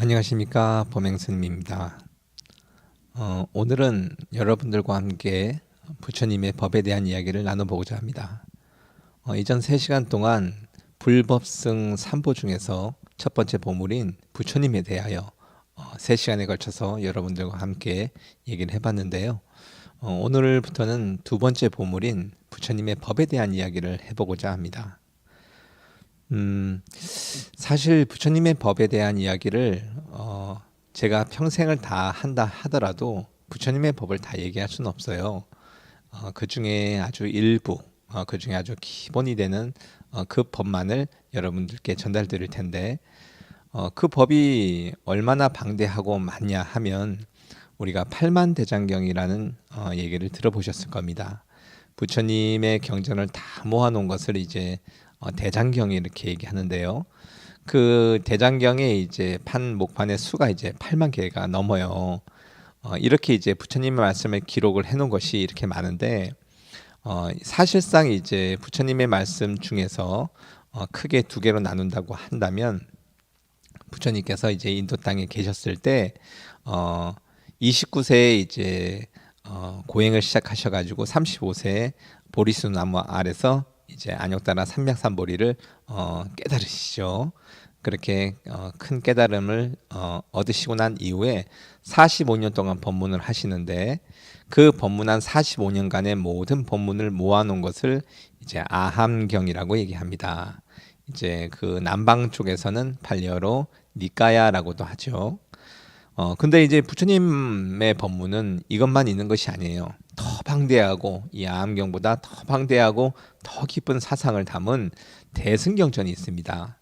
안녕하십니까, 범행스님입니다. 오늘은 여러분들과 함께 부처님의 법에 대한 이야기를 나눠보고자 합니다. 이전 3시간 동안 불법승 3보 중에서 첫 번째 보물인 부처님에 대하여 3시간에 걸쳐서 여러분들과 함께 얘기를 해봤는데요. 오늘부터는 두 번째 보물인 부처님의 법에 대한 이야기를 해보고자 합니다. 사실 부처님의 법에 대한 이야기를 제가 평생을 다 한다 하더라도 부처님의 법을 다 얘기할 수는 없어요. 그 중에 아주 일부, 그 중에 아주 기본이 되는 그 법만을 여러분들께 전달 드릴 텐데, 그 법이 얼마나 방대하고 많냐 하면 우리가 팔만대장경이라는 얘기를 들어보셨을 겁니다. 부처님의 경전을 다 모아놓은 것을 이제 대장경이 이렇게 얘기하는데요. 그 대장경에 이제 목판의 수가 이제 8만 개가 넘어요. 이렇게 이제 부처님의 말씀을 기록을 해놓은 것이 이렇게 많은데, 사실상 이제 부처님의 말씀 중에서 크게 두 개로 나눈다고 한다면, 부처님께서 이제 인도 땅에 계셨을 때 29세에 이제 고행을 시작하셔가지고 35세에 보리수 나무 아래서 이제 안욕다라 삼맥삼보리를 깨달으시죠. 그렇게 큰 깨달음을 얻으시고 난 이후에 45년 동안 법문을 하시는데, 그 법문한 45년간의 모든 법문을 모아놓은 것을 이제 아함경이라고 얘기합니다. 이제 그 남방 쪽에서는 발리어로 니까야라고도 하죠. 근데 이제 부처님의 법문은 이것만 있는 것이 아니에요. 더 방대하고, 이 아함경보다 더 방대하고 더 깊은 사상을 담은 대승경전이 있습니다.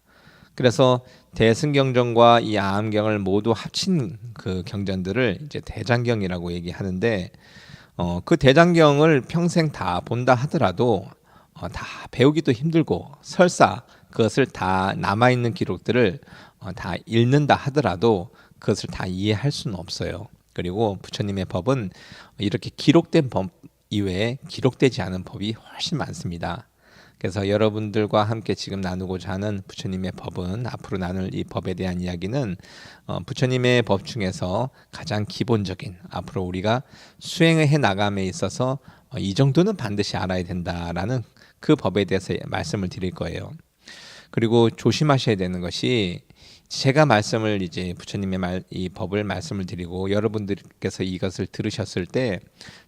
그래서 대승경전과 이 아함경을 모두 합친 그 경전들을 이제 대장경이라고 얘기하는데, 그 대장경을 평생 다 본다 하더라도 다 배우기도 힘들고, 설사 그것을 다 남아있는 기록들을 다 읽는다 하더라도 그것을 다 이해할 수는 없어요. 그리고 부처님의 법은 이렇게 기록된 법 이외에 기록되지 않은 법이 훨씬 많습니다. 그래서 여러분들과 함께 지금 나누고자 하는 부처님의 법은, 앞으로 나눌 이 법에 대한 이야기는 부처님의 법 중에서 가장 기본적인, 앞으로 우리가 수행해 나감에 있어서 이 정도는 반드시 알아야 된다라는 그 법에 대해서 말씀을 드릴 거예요. 그리고 조심하셔야 되는 것이, 제가 말씀을 이제 부처님의 이 법을 말씀을 드리고 여러분들께서 이것을 들으셨을 때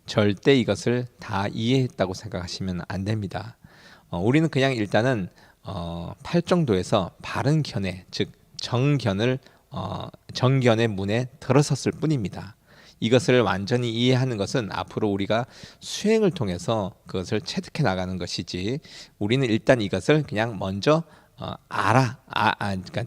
절대 이것을 다 이해했다고 생각하시면 안 됩니다. 우리는 그냥 일단은 팔정도에서 바른 견해, 즉 정견을 정견의 문에 들어섰을 뿐입니다. 이것을 완전히 이해하는 것은 앞으로 우리가 수행을 통해서 그것을 체득해 나가는 것이지, 우리는 일단 이것을 그냥 먼저 그러니까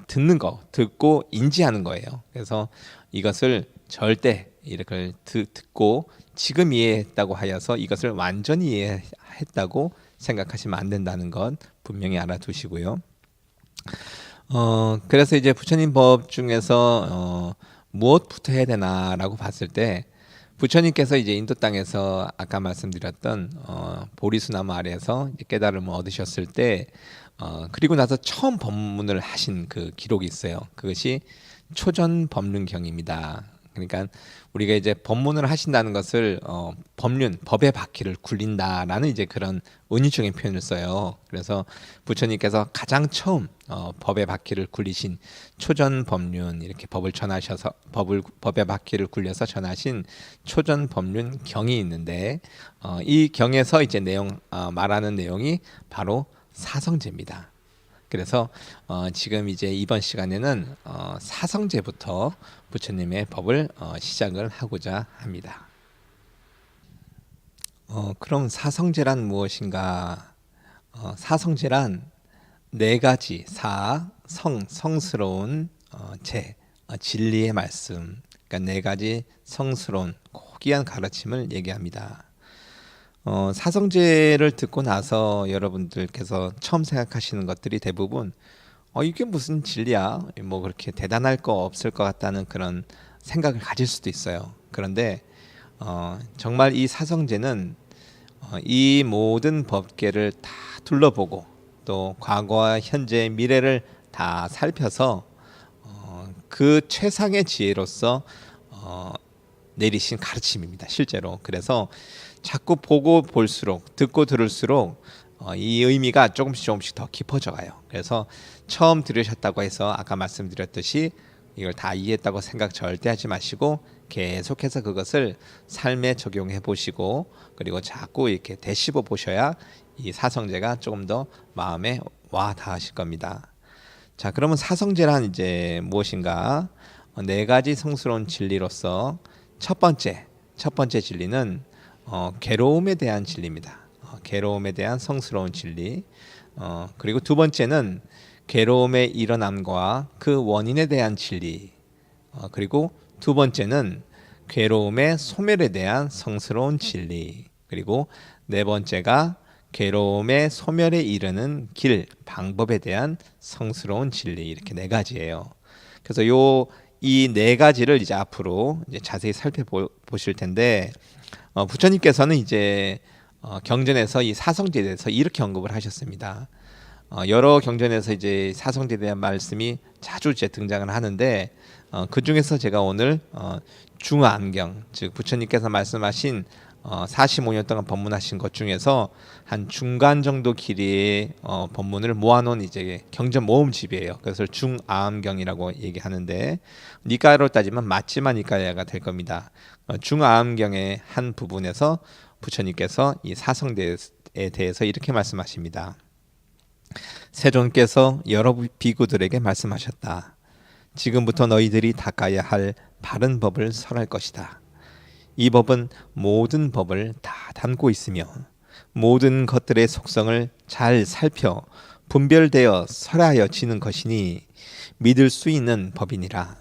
듣고 인지하는 거예요. 그래서 이것을 절대 이렇게 듣고 지금 이해했다고 하여서 이것을 완전히 이해했다고 생각하시면 안 된다는 것 분명히 알아두시고요. 그래서 이제 부처님 법 중에서 무엇부터 해야 되나라고 봤을 때, 부처님께서 이제 인도 땅에서 아까 말씀드렸던 보리수나무 아래에서 깨달음을 얻으셨을 때, 그리고 나서 처음 법문을 하신 그 기록이 있어요. 그것이 초전법륜경입니다. 그러니까 우리가 이제 법문을 하신다는 것을 법의 바퀴를 굴린다라는 이제 그런 은유적인 표현을 써요. 그래서 부처님께서 가장 처음 법의 바퀴를 굴리신 초전법륜, 이렇게 법을 전하셔서 법의 바퀴를 굴려서 전하신 초전법륜경이 있는데, 이 경에서 이제 말하는 내용이 바로 사성제입니다. 그래서 지금 이제 이번 시간에는 사성제부터 부처님의 법을 시작을 하고자 합니다. 그럼 사성제란 무엇인가? 사성제란 네 가지 성스러운 진리의 말씀, 그러니까 네 가지 성스러운 고귀한 가르침을 얘기합니다. 사성제를 듣고 나서 여러분들께서 처음 생각하시는 것들이 대부분 이게 무슨 진리야? 뭐 그렇게 대단할 거 없을 것 같다는 그런 생각을 가질 수도 있어요. 그런데 정말 이 사성제는 이 모든 법계를 다 둘러보고 또 과거와 현재, 미래를 다 살펴서 그 최상의 지혜로서 내리신 가르침입니다. 실제로. 그래서 자꾸 보고 볼수록 듣고 들을수록 이 의미가 조금씩 더 깊어져 가요. 그래서 처음 들으셨다고 해서 아까 말씀드렸듯이 이걸 다 이해했다고 생각 절대 하지 마시고 계속해서 그것을 삶에 적용해 보시고 그리고 자꾸 이렇게 되씹어 보셔야 이 사성제가 조금 더 마음에 와 닿으실 겁니다. 자, 그러면 사성제란 이제 무엇인가? 네 가지 성스러운 진리로서 첫 번째 진리는 괴로움에 대한 진리입니다. 괴로움에 대한 성스러운 진리. 그리고 두 번째는 괴로움의 일어남과 그 원인에 대한 진리. 그리고 두 번째는 괴로움의 소멸에 대한 성스러운 진리. 그리고 네 번째가 괴로움의 소멸에 이르는 길, 방법에 대한 성스러운 진리. 이렇게 네 가지예요. 그래서 이 네 가지를 이제 앞으로 이제 자세히 살펴보실 텐데 부처님께서는 이제 경전에서 이 사성제에 대해서 이렇게 언급을 하셨습니다. 여러 경전에서 이제 사성제에 대한 말씀이 자주 이제 등장을 하는데 그 중에서 제가 오늘 중암경, 즉 부처님께서 말씀하신 45년 동안 법문하신 것 중에서 한 중간 정도 길이의 법문을 모아놓은 이제 경전 모음집이에요. 그래서 중암경이라고 얘기하는데 니까야로 따지면 맞지마 니까야가 될 겁니다. 중암경의 한 부분에서 부처님께서 이 사성제에 대해서 이렇게 말씀하십니다. 세존께서 여러 비구들에게 말씀하셨다. 지금부터 너희들이 닦아야 할 바른 법을 설할 것이다. 이 법은 모든 법을 다 담고 있으며 모든 것들의 속성을 잘 살펴 분별되어 설하여 지는 것이니 믿을 수 있는 법이니라.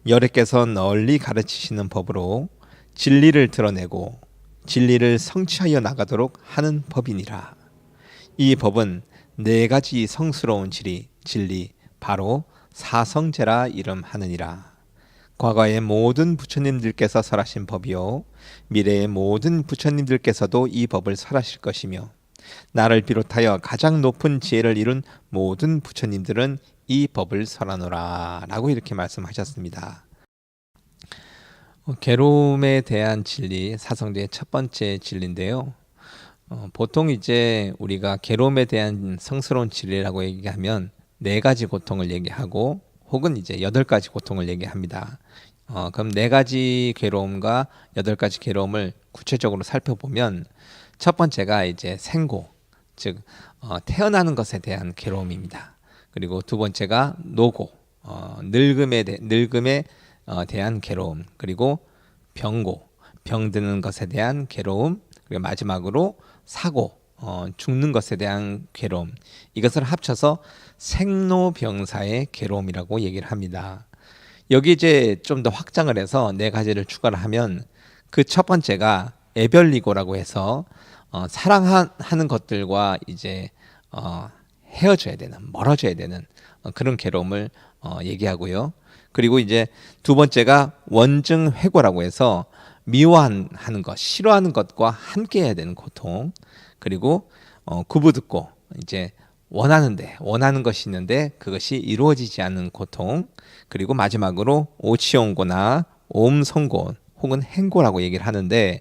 여래께서 널리 가르치시는 법으로 진리를 드러내고 진리를 성취하여 나가도록 하는 법이니라. 이 법은 네 가지 성스러운 진리 바로 사성제라 이름하느니라. 과거의 모든 부처님들께서 설하신 법이요 미래의 모든 부처님들께서도 이 법을 설하실 것이며 나를 비롯하여 가장 높은 지혜를 이룬 모든 부처님들은 이 법을 설하노라 라고 이렇게 말씀하셨습니다. 괴로움에 대한 진리, 사성제의 첫 번째 진리인데요. 보통 이제 우리가 괴로움에 대한 성스러운 진리라고 얘기하면 네 가지 고통을 얘기하고 혹은 이제 8가지 고통을 얘기합니다. 그럼 네 가지 괴로움과 8가지 괴로움을 구체적으로 살펴보면 첫 번째가 이제 생고, 즉 태어나는 것에 대한 괴로움입니다. 그리고 두 번째가 노고, 늙음에 대한 괴로움, 그리고 병고, 병드는 것에 대한 괴로움, 그리고 마지막으로 사고, 죽는 것에 대한 괴로움. 이것을 합쳐서 생로병사의 괴로움이라고 얘기를 합니다. 여기 이제 좀 더 확장을 해서 네 가지를 추가를 하면 그 첫 번째가 애별리고라고 해서 사랑하는 것들과 이제 헤어져야 되는, 멀어져야 되는 그런 괴로움을 얘기하고요. 그리고 이제 두 번째가 원증회고라고 해서 미워하는 것, 싫어하는 것과 함께 해야 되는 고통. 그리고 구부듣고 이제 원하는 것이 있는데 그것이 이루어지지 않는 고통. 그리고 마지막으로 오치용고나 오음성고 혹은 행고라고 얘기를 하는데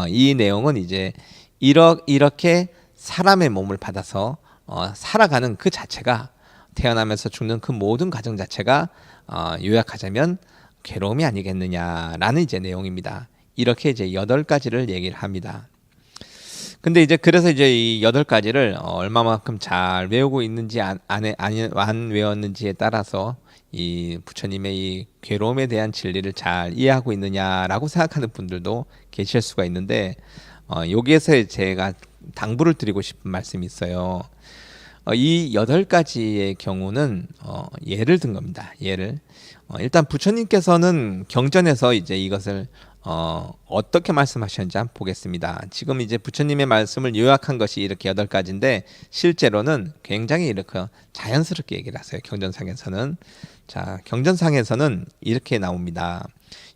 이 내용은 이제 이렇게 사람의 몸을 받아서 살아가는 그 자체가 태어나면서 죽는 그 모든 과정 자체가 요약하자면 괴로움이 아니겠느냐라는 이제 내용입니다. 이렇게 이제 8가지를 얘기를 합니다. 근데 이제 그래서 이제 이 8가지를 얼마만큼 잘 외우고 있는지 안 외웠는지에 따라서 이 부처님의 이 괴로움에 대한 진리를 잘 이해하고 있느냐라고 생각하는 분들도 계실 수가 있는데 여기에서 제가 당부를 드리고 싶은 말씀이 있어요. 이 8가지의 경우는 예를 든 겁니다. 예를 일단 부처님께서는 경전에서 이제 이것을 어떻게 말씀하셨는지 한번 보겠습니다. 지금 이제 부처님의 말씀을 요약한 것이 이렇게 8가지인데 실제로는 굉장히 이렇게 자연스럽게 얘기를 하세요. 경전상에서는. 자, 경전상에서는 이렇게 나옵니다.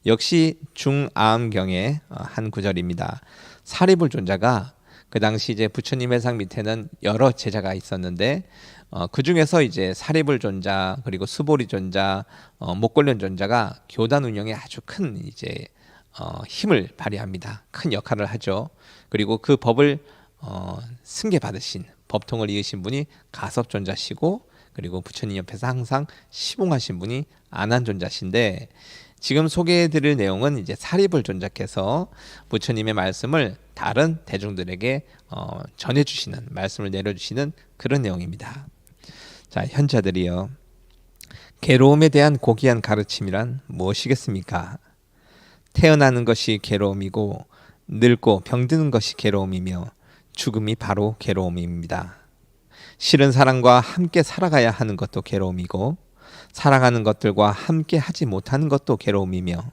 역시 중암경의 한 구절입니다. 사리불 존자가 그 당시 이제 부처님 회상 밑에는 여러 제자가 있었는데 그 중에서 이제 사리불 존자 그리고 수보리 존자, 목걸련 존자가 교단 운영에 아주 큰 이제 힘을 발휘합니다. 큰 역할을 하죠. 그리고 그 법을 승계 받으신 법통을 이으신 분이 가섭 존자시고 그리고 부처님 옆에서 항상 시봉하신 분이 아난 존자신데 지금 소개해드릴 내용은 이제 사리불 존자께서 부처님의 말씀을 다른 대중들에게 전해주시는 말씀을 내려주시는 그런 내용입니다. 자, 현자들이여, 괴로움에 대한 고귀한 가르침이란 무엇이겠습니까? 태어나는 것이 괴로움이고 늙고 병드는 것이 괴로움이며 죽음이 바로 괴로움입니다. 싫은 사람과 함께 살아가야 하는 것도 괴로움이고 사랑하는 것들과 함께 하지 못하는 것도 괴로움이며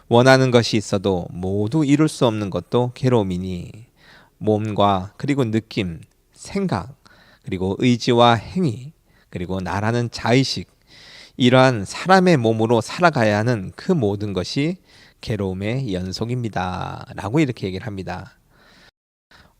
원하는 것이 있어도 모두 이룰 수 없는 것도 괴로움이니 몸과 그리고 느낌, 생각, 그리고 의지와 행위, 그리고 나라는 자의식, 이러한 사람의 몸으로 살아가야 하는 그 모든 것이 괴로움의 연속입니다. 라고 이렇게 얘기를 합니다.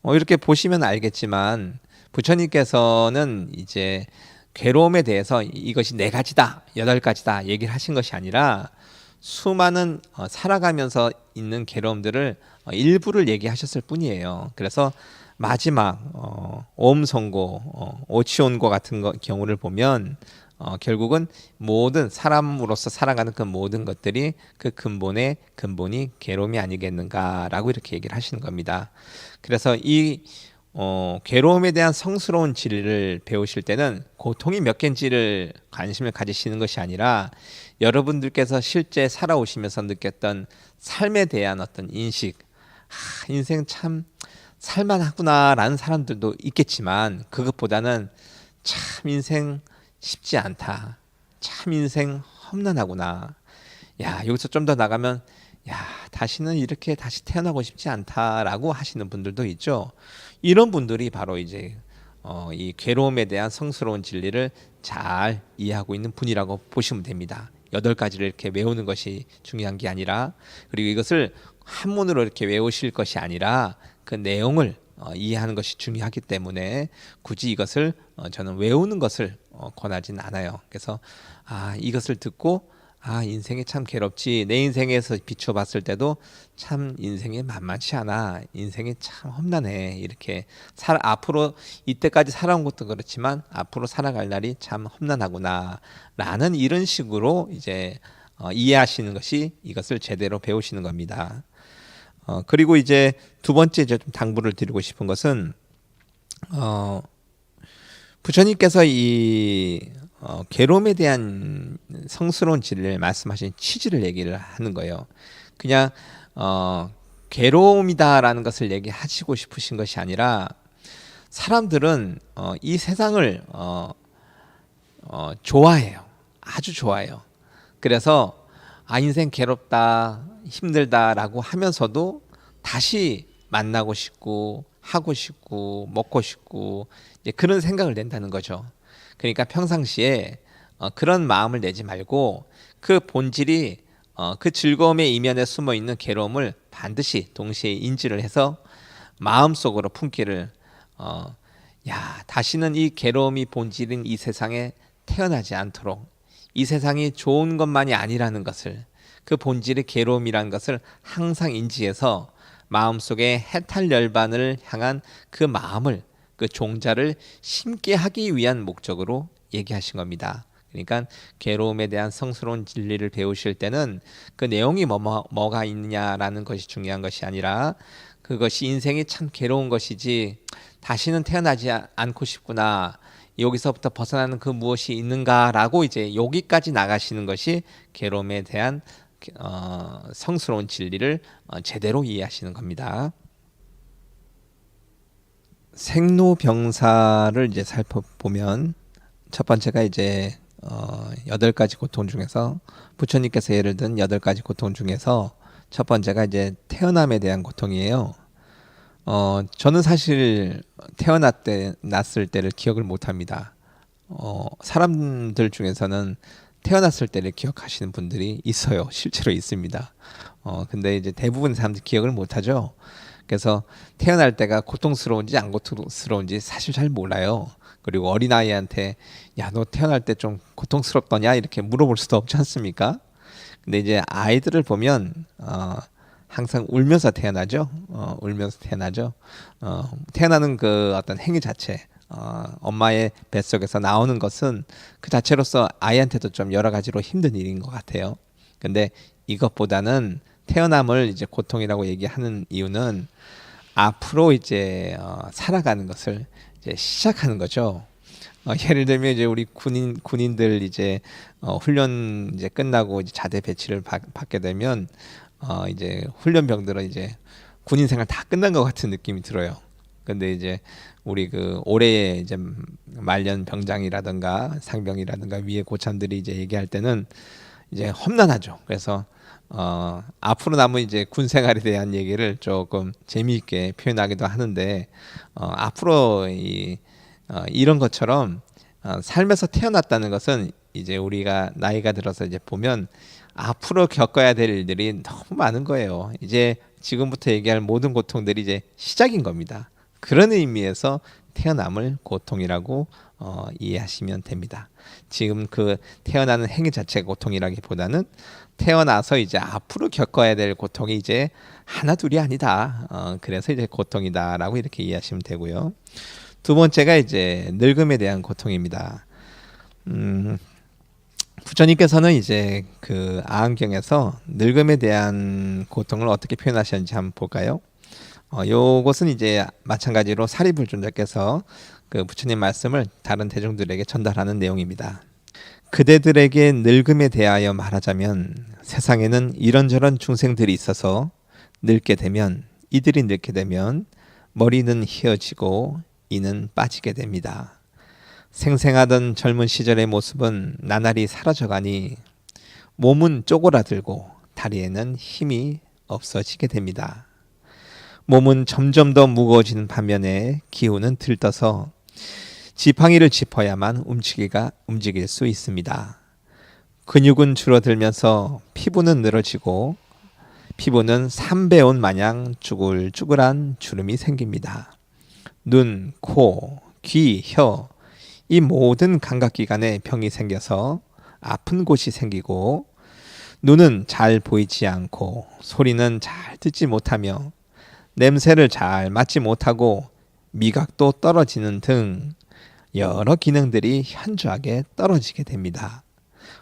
이렇게 보시면 알겠지만 부처님께서는 이제 괴로움에 대해서 이것이 4가지다, 8가지다 얘기를 하신 것이 아니라 수많은 살아가면서 있는 괴로움들을 일부를 얘기하셨을 뿐이에요. 그래서 마지막 오음성고, 오치온고 같은 경우를 보면 결국은 모든 사람으로서 살아가는 그 모든 것들이 그 근본이 괴로움이 아니겠는가라고 이렇게 얘기를 하시는 겁니다. 그래서 이 괴로움에 대한 성스러운 진리를 배우실 때는 고통이 몇 개인지를 관심을 가지시는 것이 아니라 여러분들께서 실제 살아오시면서 느꼈던 삶에 대한 어떤 인식, 인생 참 살만하구나라는 사람들도 있겠지만 그것보다는 참 인생 쉽지 않다, 참 인생 험난하구나, 야 여기서 좀 더 나가면 야 다시는 이렇게 다시 태어나고 싶지 않다라고 하시는 분들도 있죠. 이런 분들이 바로 이제 이 괴로움에 대한 성스러운 진리를 잘 이해하고 있는 분이라고 보시면 됩니다. 8가지를 이렇게 외우는 것이 중요한 게 아니라, 그리고 이것을 한문으로 이렇게 외우실 것이 아니라 그 내용을 이해하는 것이 중요하기 때문에 굳이 이것을 저는 외우는 것을 권하진 않아요. 그래서 이것을 듣고 인생이 참 괴롭지, 내 인생에서 비춰봤을 때도 참 인생이 만만치 않아, 인생이 참 험난해, 이렇게 앞으로 이때까지 살아온 것도 그렇지만 앞으로 살아갈 날이 참 험난하구나 라는 이런 식으로 이제 이해하시는 것이 이것을 제대로 배우시는 겁니다. 그리고 이제 두 번째 좀 당부를 드리고 싶은 것은 부처님께서 이 괴로움에 대한 성스러운 진리를 말씀하신 취지를 얘기를 하는 거예요. 그냥 괴로움이다라는 것을 얘기하시고 싶으신 것이 아니라 사람들은 이 세상을 좋아해요. 아주 좋아해요. 그래서 인생 괴롭다, 힘들다라고 하면서도 다시 만나고 싶고 하고 싶고 먹고 싶고 이제 그런 생각을 낸다는 거죠. 그러니까 평상시에 그런 마음을 내지 말고 그 본질이 그 즐거움의 이면에 숨어 있는 괴로움을 반드시 동시에 인지를 해서 마음속으로 품기를 다시는 이 괴로움이 본질인 이 세상에 태어나지 않도록, 이 세상이 좋은 것만이 아니라는 것을, 그 본질의 괴로움이라는 것을 항상 인지해서 마음속에 해탈 열반을 향한 그 마음을, 그 종자를 심게 하기 위한 목적으로 얘기하신 겁니다. 그러니까 괴로움에 대한 성스러운 진리를 배우실 때는 그 내용이 뭐가 있느냐라는 것이 중요한 것이 아니라 그것이 인생이 참 괴로운 것이지 다시는 태어나지 않고 싶구나, 여기서부터 벗어나는 그 무엇이 있는가라고 이제 여기까지 나가시는 것이 괴로움에 대한 성스러운 진리를 제대로 이해하시는 겁니다. 생로병사를 이제 살펴보면 첫 번째가 이제 8가지 고통 중에서 부처님께서 예를 든 8가지 고통 중에서 첫 번째가 이제 태어남에 대한 고통이에요. 저는 사실 태어났을 때를 기억을 못합니다. 사람들 중에서는 태어났을 때를 기억하시는 분들이 있어요. 실제로 있습니다. 근데 이제 대부분 사람들이 기억을 못하죠. 그래서 태어날 때가 고통스러운지 안 고통스러운지 사실 잘 몰라요. 그리고 어린아이한테 야, 너 태어날 때 좀 고통스럽더냐 이렇게 물어볼 수도 없지 않습니까? 근데 이제 아이들을 보면 항상 울면서 태어나죠. 울면서 태어나죠. 태어나는 그 어떤 행위 자체, 엄마의 뱃속에서 나오는 것은 그 자체로서 아이한테도 좀 여러 가지로 힘든 일인 것 같아요. 근데 이것보다는 태어남을 이제 고통이라고 얘기하는 이유는 앞으로 이제 살아가는 것을 이제 시작하는 거죠. 예를 들면 이제 우리 군인들 이제 훈련 이제 끝나고 이제 자대 배치를 받게 되면 이제 훈련병들은 이제 군인 생활 다 끝난 것 같은 느낌이 들어요. 근데 이제 우리 그 올해의 이제 말년 병장이라든가 상병이라든가 위에 고참들이 이제 얘기할 때는 이제 험난하죠. 그래서 앞으로 남은 이제 군 생활에 대한 얘기를 조금 재미있게 표현하기도 하는데 앞으로 이런 것처럼 삶에서 태어났다는 것은 이제 우리가 나이가 들어서 이제 보면 앞으로 겪어야 될 일들이 너무 많은 거예요. 이제 지금부터 얘기할 모든 고통들이 이제 시작인 겁니다. 그런 의미에서 태어남을 고통이라고 이해하시면 됩니다. 지금 그 태어나는 행위 자체가 고통이라기보다는 태어나서 이제 앞으로 겪어야 될 고통이 이제 하나 둘이 아니다. 그래서 이제 고통이다라고 이렇게 이해하시면 되고요. 두 번째가 이제 늙음에 대한 고통입니다. 부처님께서는 이제 그 아한경에서 늙음에 대한 고통을 어떻게 표현하셨는지 한번 볼까요? 요것은 이제 마찬가지로 사리불존자께서 그 부처님 말씀을 다른 대중들에게 전달하는 내용입니다. 그대들에게 늙음에 대하여 말하자면 세상에는 이런저런 중생들이 있어서 이들이 늙게 되면 머리는 휘어지고 이는 빠지게 됩니다. 생생하던 젊은 시절의 모습은 나날이 사라져가니 몸은 쪼그라들고 다리에는 힘이 없어지게 됩니다. 몸은 점점 더 무거워지는 반면에 기운은 들떠서 지팡이를 짚어야만 움직일 수 있습니다. 근육은 줄어들면서 피부는 늘어지고 피부는 삼배온 마냥 쭈글쭈글한 주름이 생깁니다. 눈, 코, 귀, 혀, 이 모든 감각기관에 병이 생겨서 아픈 곳이 생기고 눈은 잘 보이지 않고 소리는 잘 듣지 못하며 냄새를 잘 맡지 못하고 미각도 떨어지는 등 여러 기능들이 현저하게 떨어지게 됩니다.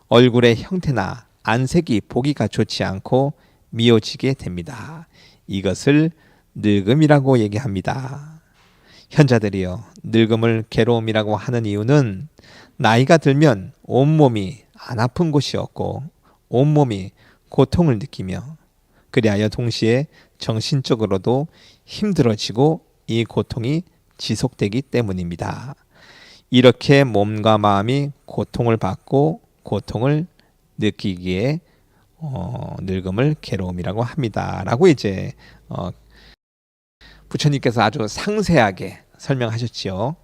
얼굴의 형태나 안색이 보기가 좋지 않고 미워지게 됩니다. 이것을 늙음이라고 얘기합니다. 현자들이여, 늙음을 괴로움이라고 하는 이유는 나이가 들면 온몸이 안 아픈 곳이 없고 온몸이 고통을 느끼며 그리하여 동시에 정신적으로도 힘들어지고 이 고통이 지속되기 때문입니다. 이렇게 몸과 마음이 고통을 받고 고통을 느끼기에 늙음을 괴로움이라고 합니다. 라고 이제 부처님께서 아주 상세하게 설명하셨지요.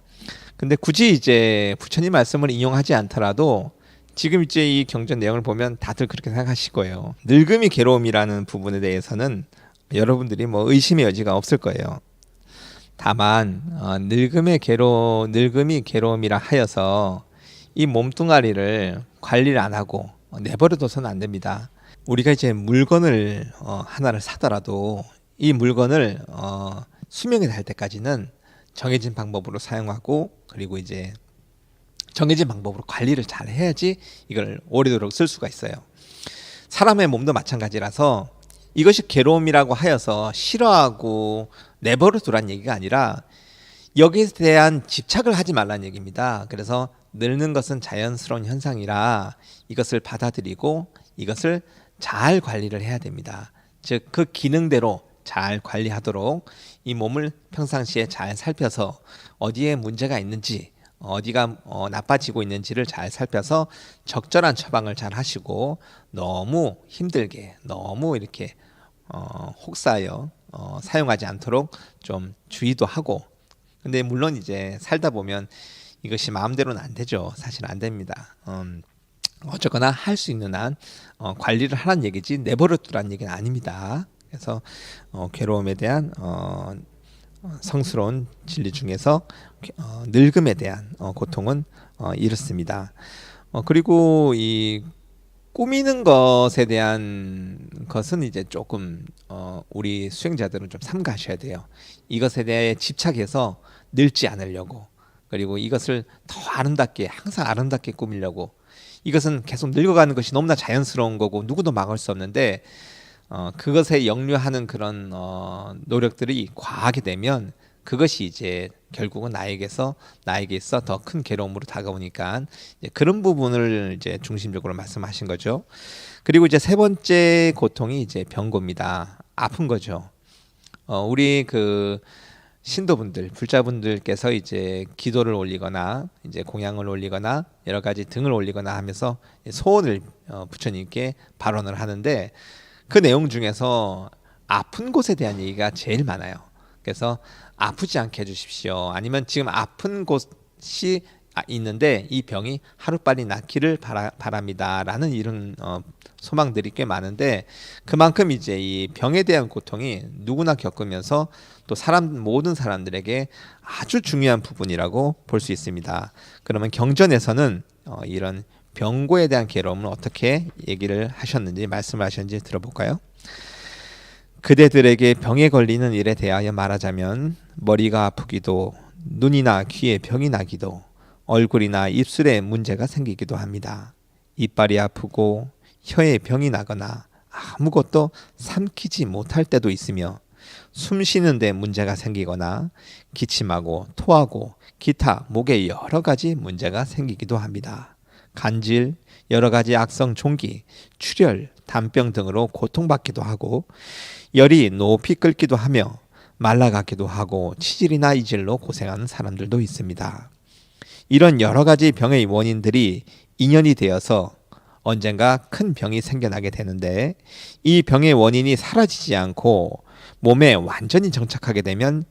근데 굳이 이제 부처님 말씀을 인용하지 않더라도 지금 이제 이 경전 내용을 보면 다들 그렇게 생각하실 거예요. 늙음이 괴로움이라는 부분에 대해서는 여러분들이 뭐 의심의 여지가 없을 거예요. 다만 늙음이 괴로움이라 하여서 이 몸뚱아리를 관리를 안 하고 내버려둬서는 안 됩니다. 우리가 이제 물건을 하나를 사더라도 이 물건을 수명이 달 때까지는 정해진 방법으로 사용하고 그리고 이제 정해진 방법으로 관리를 잘 해야지 이걸 오래도록 쓸 수가 있어요. 사람의 몸도 마찬가지라서 이것이 괴로움이라고 하여서 싫어하고 내버려 두란 얘기가 아니라 여기에 대한 집착을 하지 말라는 얘기입니다. 그래서 늙는 것은 자연스러운 현상이라 이것을 받아들이고 이것을 잘 관리를 해야 됩니다. 즉 그 기능대로 잘 관리하도록 이 몸을 평상시에 잘 살펴서 어디에 문제가 있는지 어디가 나빠지고 있는지를 잘 살펴서 적절한 처방을 잘 하시고 너무 힘들게 너무 이렇게 혹사하여 사용하지 않도록 좀 주의도 하고 근데 물론 이제 살다 보면 이것이 마음대로는 안 되죠. 사실 안 됩니다. 어쨌거나 할 수 있는 한 관리를 하라는 얘기지 내버려 두라는 얘기는 아닙니다. 그래서 괴로움에 대한 성스러운 진리 중에서 늙음에 대한 고통은 이렇습니다. 그리고 이 꾸미는 것에 대한 것은 이제 조금 우리 수행자들은 좀 삼가셔야 돼요. 이것에 대해 집착해서 늙지 않으려고, 그리고 이것을 더 아름답게, 항상 아름답게 꾸미려고, 이것은 계속 늙어가는 것이 너무나 자연스러운 거고 누구도 막을 수 없는데 그것에 역류하는 그런 노력들이 과하게 되면 그것이 이제 결국은 나에게 있어 더 큰 괴로움으로 다가오니까 이제 그런 부분을 이제 중심적으로 말씀하신 거죠. 그리고 이제 세 번째 고통이 이제 병고입니다. 아픈 거죠. 우리 그 신도분들, 불자분들께서 이제 기도를 올리거나 이제 공양을 올리거나 여러 가지 등을 올리거나 하면서 소원을 부처님께 발언을 하는데 그 내용 중에서 아픈 곳에 대한 얘기가 제일 많아요. 그래서 아프지 않게 해주십시오. 아니면 지금 아픈 곳이 있는데 이 병이 하루빨리 낫기를 바랍니다라는 이런 소망들이 꽤 많은데 그만큼 이제 이 병에 대한 고통이 누구나 겪으면서 또 모든 사람들에게 아주 중요한 부분이라고 볼 수 있습니다. 그러면 경전에서는 이런 병고에 대한 괴로움을 어떻게 얘기를 하셨는지 말씀을 하셨는지 들어볼까요? 그대들에게 병에 걸리는 일에 대하여 말하자면 머리가 아프기도 눈이나 귀에 병이 나기도 얼굴이나 입술에 문제가 생기기도 합니다. 이빨이 아프고 혀에 병이 나거나 아무것도 삼키지 못할 때도 있으며 숨 쉬는 데 문제가 생기거나 기침하고 토하고 기타 목에 여러 가지 문제가 생기기도 합니다. 간질, 여러 가지 악성 종기, 출혈, 단병 등으로 고통받기도 하고 열이 높이 끓기도 하며 말라가기도 하고 치질이나 이질로 고생하는 사람들도 있습니다. 이런 여러 가지 병의 원인들이 인연이 되어서 언젠가 큰 병이 생겨나게 되는데 이 병의 원인이 사라지지 않고 몸에 완전히 정착하게 되면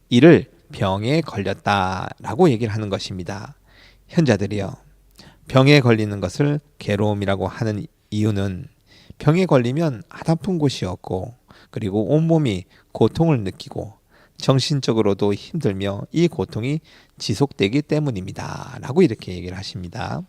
이를 병에 걸렸다라고 얘기를 하는 것입니다. 현자들이요. 병에 걸리는 것을 괴로움이라고 하는 이유는 병에 걸리면 아픈 곳이 없고 그리고 온몸이 고통을 느끼고 정신적으로도 힘들며 이 고통이 지속되기 때문입니다. 라고 이렇게 얘기를 하십니다.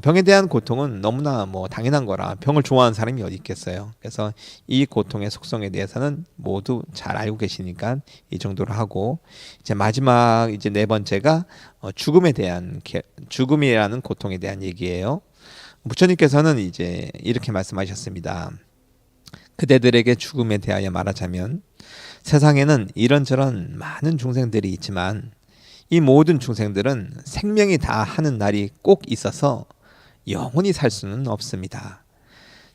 병에 대한 고통은 너무나 당연한 거라 병을 좋아하는 사람이 어디 있겠어요. 그래서 이 고통의 속성에 대해서는 모두 잘 알고 계시니까 이 정도로 하고 이제 마지막 이제 네 번째가 죽음이라는 고통에 대한 얘기예요. 부처님께서는 이제 이렇게 말씀하셨습니다. 그대들에게 죽음에 대하여 말하자면 세상에는 이런저런 많은 중생들이 있지만 이 모든 중생들은 생명이 다 하는 날이 꼭 있어서 영원히 살 수는 없습니다.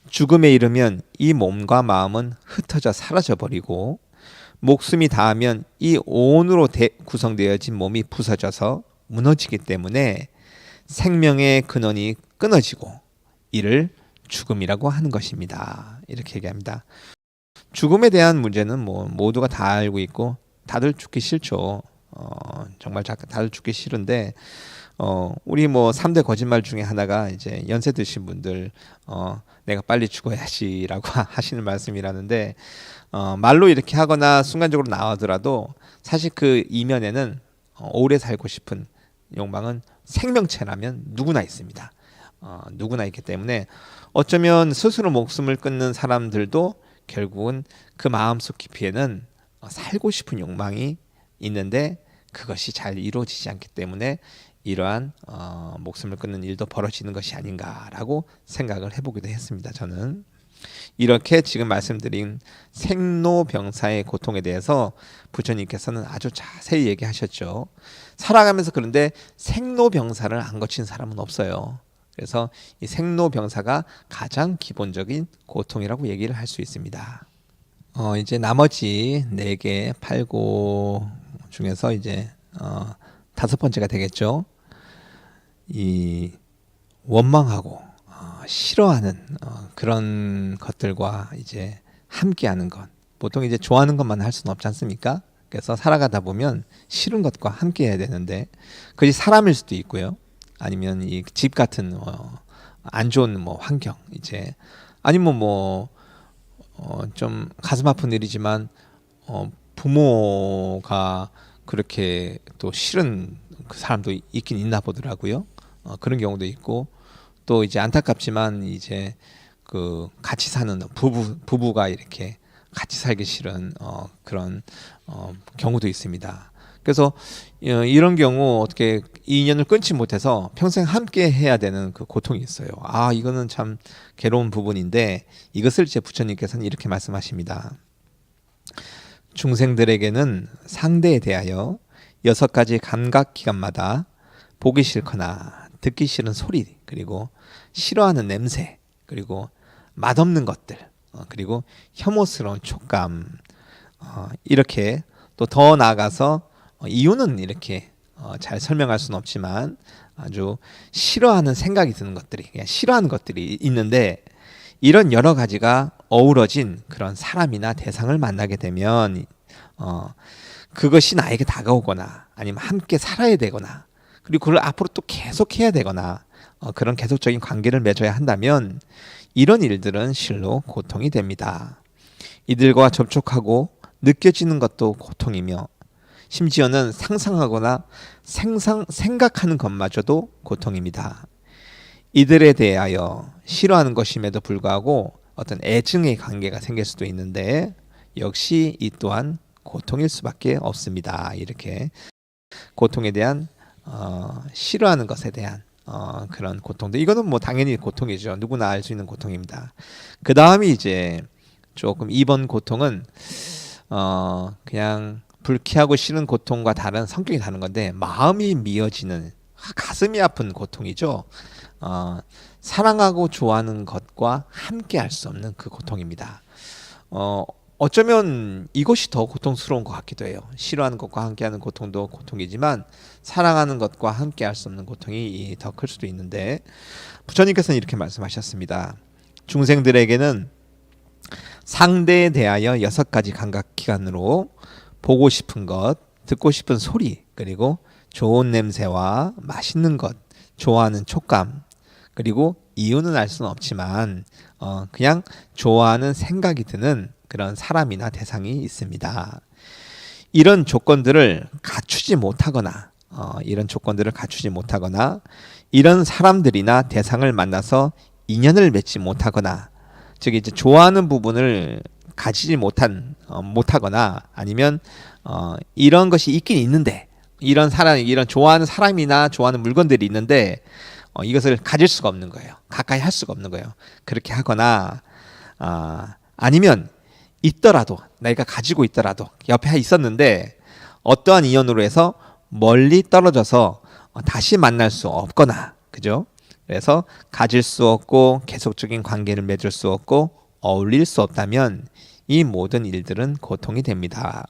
죽음에 이르면 이 몸과 마음은 흩어져 사라져 버리고 목숨이 닿으면 이 온으로 구성되어진 몸이 부서져서 무너지기 때문에 생명의 근원이 끊어지고 이를 죽음이라고 하는 것입니다. 이렇게 얘기합니다. 죽음에 대한 문제는 모두가 다 알고 있고 다들 죽기 싫죠. 정말 다들 죽기 싫은데 우리 3대 거짓말 중에 하나가 이제 연세 드신 분들 내가 빨리 죽어야지라고 하시는 말씀이라는데 말로 이렇게 하거나 순간적으로 나오더라도 사실 그 이면에는 오래 살고 싶은 욕망은 생명체라면 누구나 있습니다. 누구나 있기 때문에 어쩌면 스스로 목숨을 끊는 사람들도 결국은 그 마음속 깊이에는 살고 싶은 욕망이 있는데 그것이 잘 이루어지지 않기 때문에 이러한 목숨을 끊는 일도 벌어지는 것이 아닌가라고 생각을 해보기도 했습니다. 저는 이렇게 지금 말씀드린 생로병사의 고통에 대해서 부처님께서는 아주 자세히 얘기하셨죠. 살아가면서 그런데 생로병사를 안 거친 사람은 없어요. 그래서 이 생로병사가 가장 기본적인 고통이라고 얘기를 할 수 있습니다. 이제 나머지 4개 8고 중에서 이제 5번째가 되겠죠. 이 원망하고 싫어하는 그런 것들과 이제 함께하는 것. 보통 이제 좋아하는 것만 할 수는 없지 않습니까? 그래서 살아가다 보면 싫은 것과 함께해야 되는데 그것이 사람일 수도 있고요. 아니면 이 집 같은 안 좋은 환경 이제 아니면 좀 가슴 아픈 일이지만 부모가 그렇게 또 싫은 그 사람도 있긴 있나 보더라고요. 그런 경우도 있고 또 이제 안타깝지만 이제 그 같이 사는 부부가 이렇게 같이 살기 싫은 그런 경우도 있습니다. 그래서 이런 경우 어떻게 이 인연을 끊지 못해서 평생 함께 해야 되는 그 고통이 있어요. 아, 이거는 참 괴로운 부분인데 이것을 제 부처님께서는 이렇게 말씀하십니다. 중생들에게는 상대에 대하여 6가지 감각 기관마다 보기 싫거나 듣기 싫은 소리, 그리고 싫어하는 냄새, 그리고 맛없는 것들, 그리고 혐오스러운 촉감, 이렇게 또 더 나아가서 이유는 이렇게 잘 설명할 수는 없지만 아주 싫어하는 생각이 드는 것들이, 그냥 싫어하는 것들이 있는데, 이런 여러 가지가 어우러진 그런 사람이나 대상을 만나게 되면 그것이 나에게 다가오거나 아니면 함께 살아야 되거나 그리고 그걸 앞으로 또 계속해야 되거나 그런 계속적인 관계를 맺어야 한다면 이런 일들은 실로 고통이 됩니다. 이들과 접촉하고 느껴지는 것도 고통이며 심지어는 상상하거나 생각하는 것마저도 고통입니다. 이들에 대하여 싫어하는 것임에도 불구하고 어떤 애증의 관계가 생길 수도 있는데 역시 이 또한 고통일 수밖에 없습니다. 이렇게 고통에 대한 싫어하는 것에 대한 그런 고통도, 이거는 뭐 당연히 고통이죠. 누구나 알 수 있는 고통입니다. 그 다음이 이제 조금 2번 고통은 그냥 불쾌하고 싫은 고통과 다른 성격이 다른 건데 마음이 미어지는 가슴이 아픈 고통이죠. 사랑하고 좋아하는 것과 함께 할 수 없는 그 고통입니다. 어쩌면 이것이 더 고통스러운 것 같기도 해요. 싫어하는 것과 함께하는 고통도 고통이지만 사랑하는 것과 함께할 수 없는 고통이 더 클 수도 있는데 부처님께서는 이렇게 말씀하셨습니다. 중생들에게는 상대에 대하여 6가지 감각기관으로 보고 싶은 것, 듣고 싶은 소리, 그리고 좋은 냄새와 맛있는 것, 좋아하는 촉감, 그리고 이유는 알 수는 없지만 그냥 좋아하는 생각이 드는 그런 사람이나 대상이 있습니다. 이런 조건들을 갖추지 못하거나 이런 사람들이나 대상을 만나서 인연을 맺지 못하거나, 즉 이제 좋아하는 부분을 가지지 못하거나 아니면 이런 것이 있긴 있는데 이런 좋아하는 사람이나 좋아하는 물건들이 있는데 이것을 가질 수가 없는 거예요. 가까이 할 수가 없는 거예요. 그렇게 하거나 아니면 있더라도, 내가 가지고 있더라도 옆에 있었는데 어떠한 인연으로 해서 멀리 떨어져서 다시 만날 수 없거나, 그죠? 그래서 가질 수 없고 계속적인 관계를 맺을 수 없고 어울릴 수 없다면 이 모든 일들은 고통이 됩니다.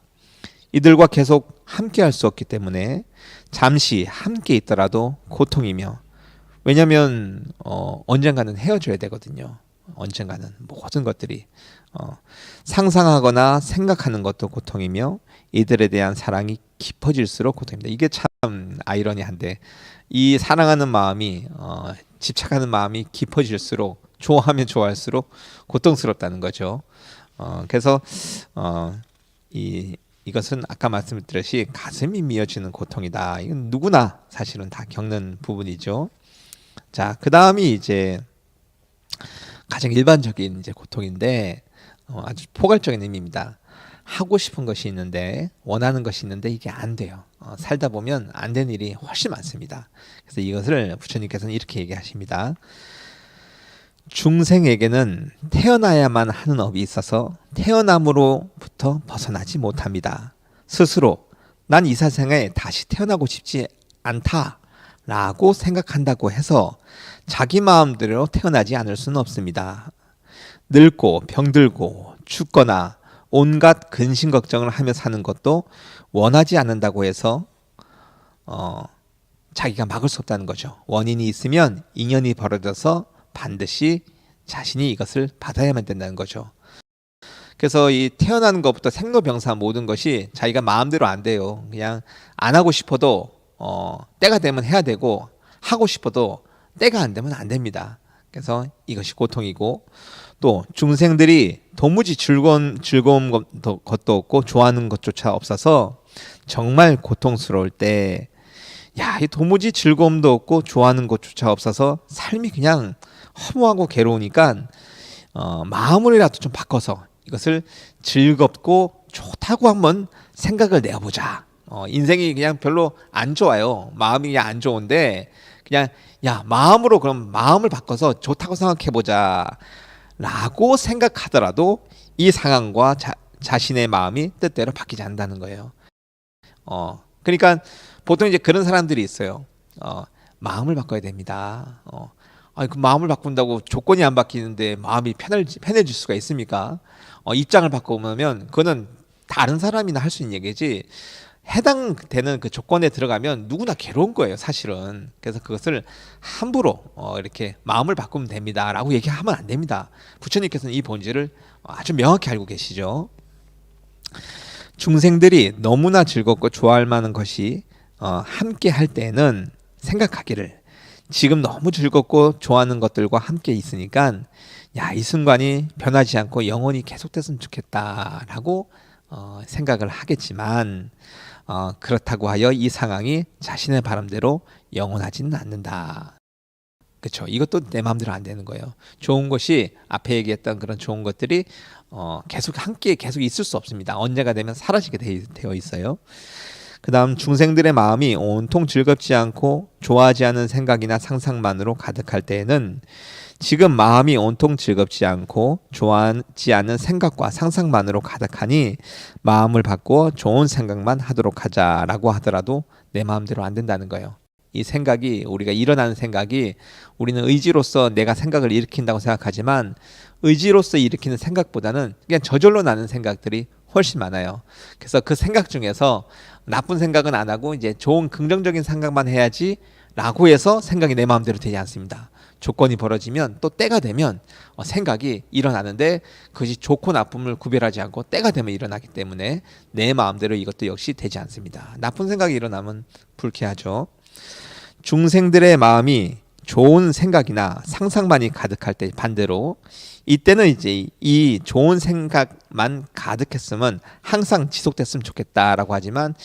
이들과 계속 함께 할 수 없기 때문에 잠시 함께 있더라도 고통이며, 왜냐하면 언젠가는 헤어져야 되거든요. 언젠가는 모든 것들이 상상하거나 생각하는 것도 고통이며 이들에 대한 사랑이 깊어질수록 고통입니다. 이게 참 아이러니한데 이 사랑하는 마음이 집착하는 마음이 깊어질수록, 좋아하면 좋아할수록 고통스럽다는 거죠. 그래서 이것은 아까 말씀드렸듯이 가슴이 미어지는 고통이다. 이건 누구나 사실은 다 겪는 부분이죠. 자, 그 다음이 이제 가장 일반적인 이제 고통인데 아주 포괄적인 의미입니다. 하고 싶은 것이 있는데, 원하는 것이 있는데 이게 안 돼요. 살다 보면 안 되는 일이 훨씬 많습니다. 그래서 이것을 부처님께서는 이렇게 얘기하십니다. 중생에게는 태어나야만 하는 업이 있어서 태어남으로부터 벗어나지 못합니다. 스스로 난 이 세상에 다시 태어나고 싶지 않다라고 생각한다고 해서 자기 마음대로 태어나지 않을 수는 없습니다. 늙고 병들고 죽거나 온갖 근심 걱정을 하며 사는 것도 원하지 않는다고 해서 자기가 막을 수 없다는 거죠. 원인이 있으면 인연이 벌어져서 반드시 자신이 이것을 받아야만 된다는 거죠. 그래서 이 태어나는 것부터 생로병사 모든 것이 자기가 마음대로 안 돼요. 그냥 안 하고 싶어도 때가 되면 해야 되고, 하고 싶어도 때가 안 되면 안 됩니다. 그래서 이것이 고통이고, 또 중생들이 도무지 즐거운 것도 없고 좋아하는 것조차 없어서 정말 고통스러울 때, 이 도무지 즐거움도 없고 좋아하는 것조차 없어서 삶이 그냥 허무하고 괴로우니까 마음을이라도 좀 바꿔서 이것을 즐겁고 좋다고 한번 생각을 내보자. 인생이 그냥 별로 안 좋아요. 마음이 그냥 안 좋은데 그냥 마음으로 그럼 마음을 바꿔서 좋다고 생각해보자 라고 생각하더라도 이 상황과 자신의 마음이 뜻대로 바뀌지 않는다는 거예요. 그러니까 보통 이제 그런 사람들이 있어요. 마음을 바꿔야 됩니다. 그 마음을 바꾼다고 조건이 안 바뀌는데 마음이 편해질 수가 있습니까? 입장을 바꾸면 그거는 다른 사람이나 할 수 있는 얘기지, 해당되는 그 조건에 들어가면 누구나 괴로운 거예요, 사실은. 그래서 그것을 함부로 이렇게 마음을 바꾸면 됩니다라고 얘기하면 안 됩니다. 부처님께서는 이 본질을 아주 명확히 알고 계시죠. 중생들이 너무나 즐겁고 좋아할 만한 것이 함께 할 때는 생각하기를, 지금 너무 즐겁고 좋아하는 것들과 함께 있으니까 이 순간이 변하지 않고 영원히 계속됐으면 좋겠다라고 생각을 하겠지만, 그렇다고 하여 이 상황이 자신의 바람대로 영원하지는 않는다. 그렇죠. 이것도 내 마음대로 안 되는 거예요. 좋은 것이, 앞에 얘기했던 그런 좋은 것들이 계속 함께 계속 있을 수 없습니다. 언제가 되면 사라지게 되어 있어요. 그 다음, 중생들의 마음이 온통 즐겁지 않고 좋아하지 않은 생각이나 상상만으로 가득할 때에는, 지금 마음이 온통 즐겁지 않고 좋아하지 않은 생각과 상상만으로 가득하니 마음을 바꾸어 좋은 생각만 하도록 하자라고 하더라도 내 마음대로 안 된다는 거예요. 이 생각이, 우리가 일어나는 생각이, 우리는 의지로서 내가 생각을 일으킨다고 생각하지만 의지로서 일으키는 생각보다는 그냥 저절로 나는 생각들이 훨씬 많아요. 그래서 그 생각 중에서 나쁜 생각은 안 하고 이제 좋은 긍정적인 생각만 해야지 라고 해서 생각이 내 마음대로 되지 않습니다. 조건이 벌어지면, 또 때가 되면 생각이 일어나는데 그것이 좋고 나쁨을 구별하지 않고 때가 되면 일어나기 때문에 내 마음대로 이것도 역시 되지 않습니다. 나쁜 생각이 일어나면 불쾌하죠. 중생들의 마음이 좋은 생각이나 상상만이 가득할 때 반대로, 이때는 이제 이 좋은 생각만 가득했으면 항상 지속됐으면 좋겠다라고 하지만,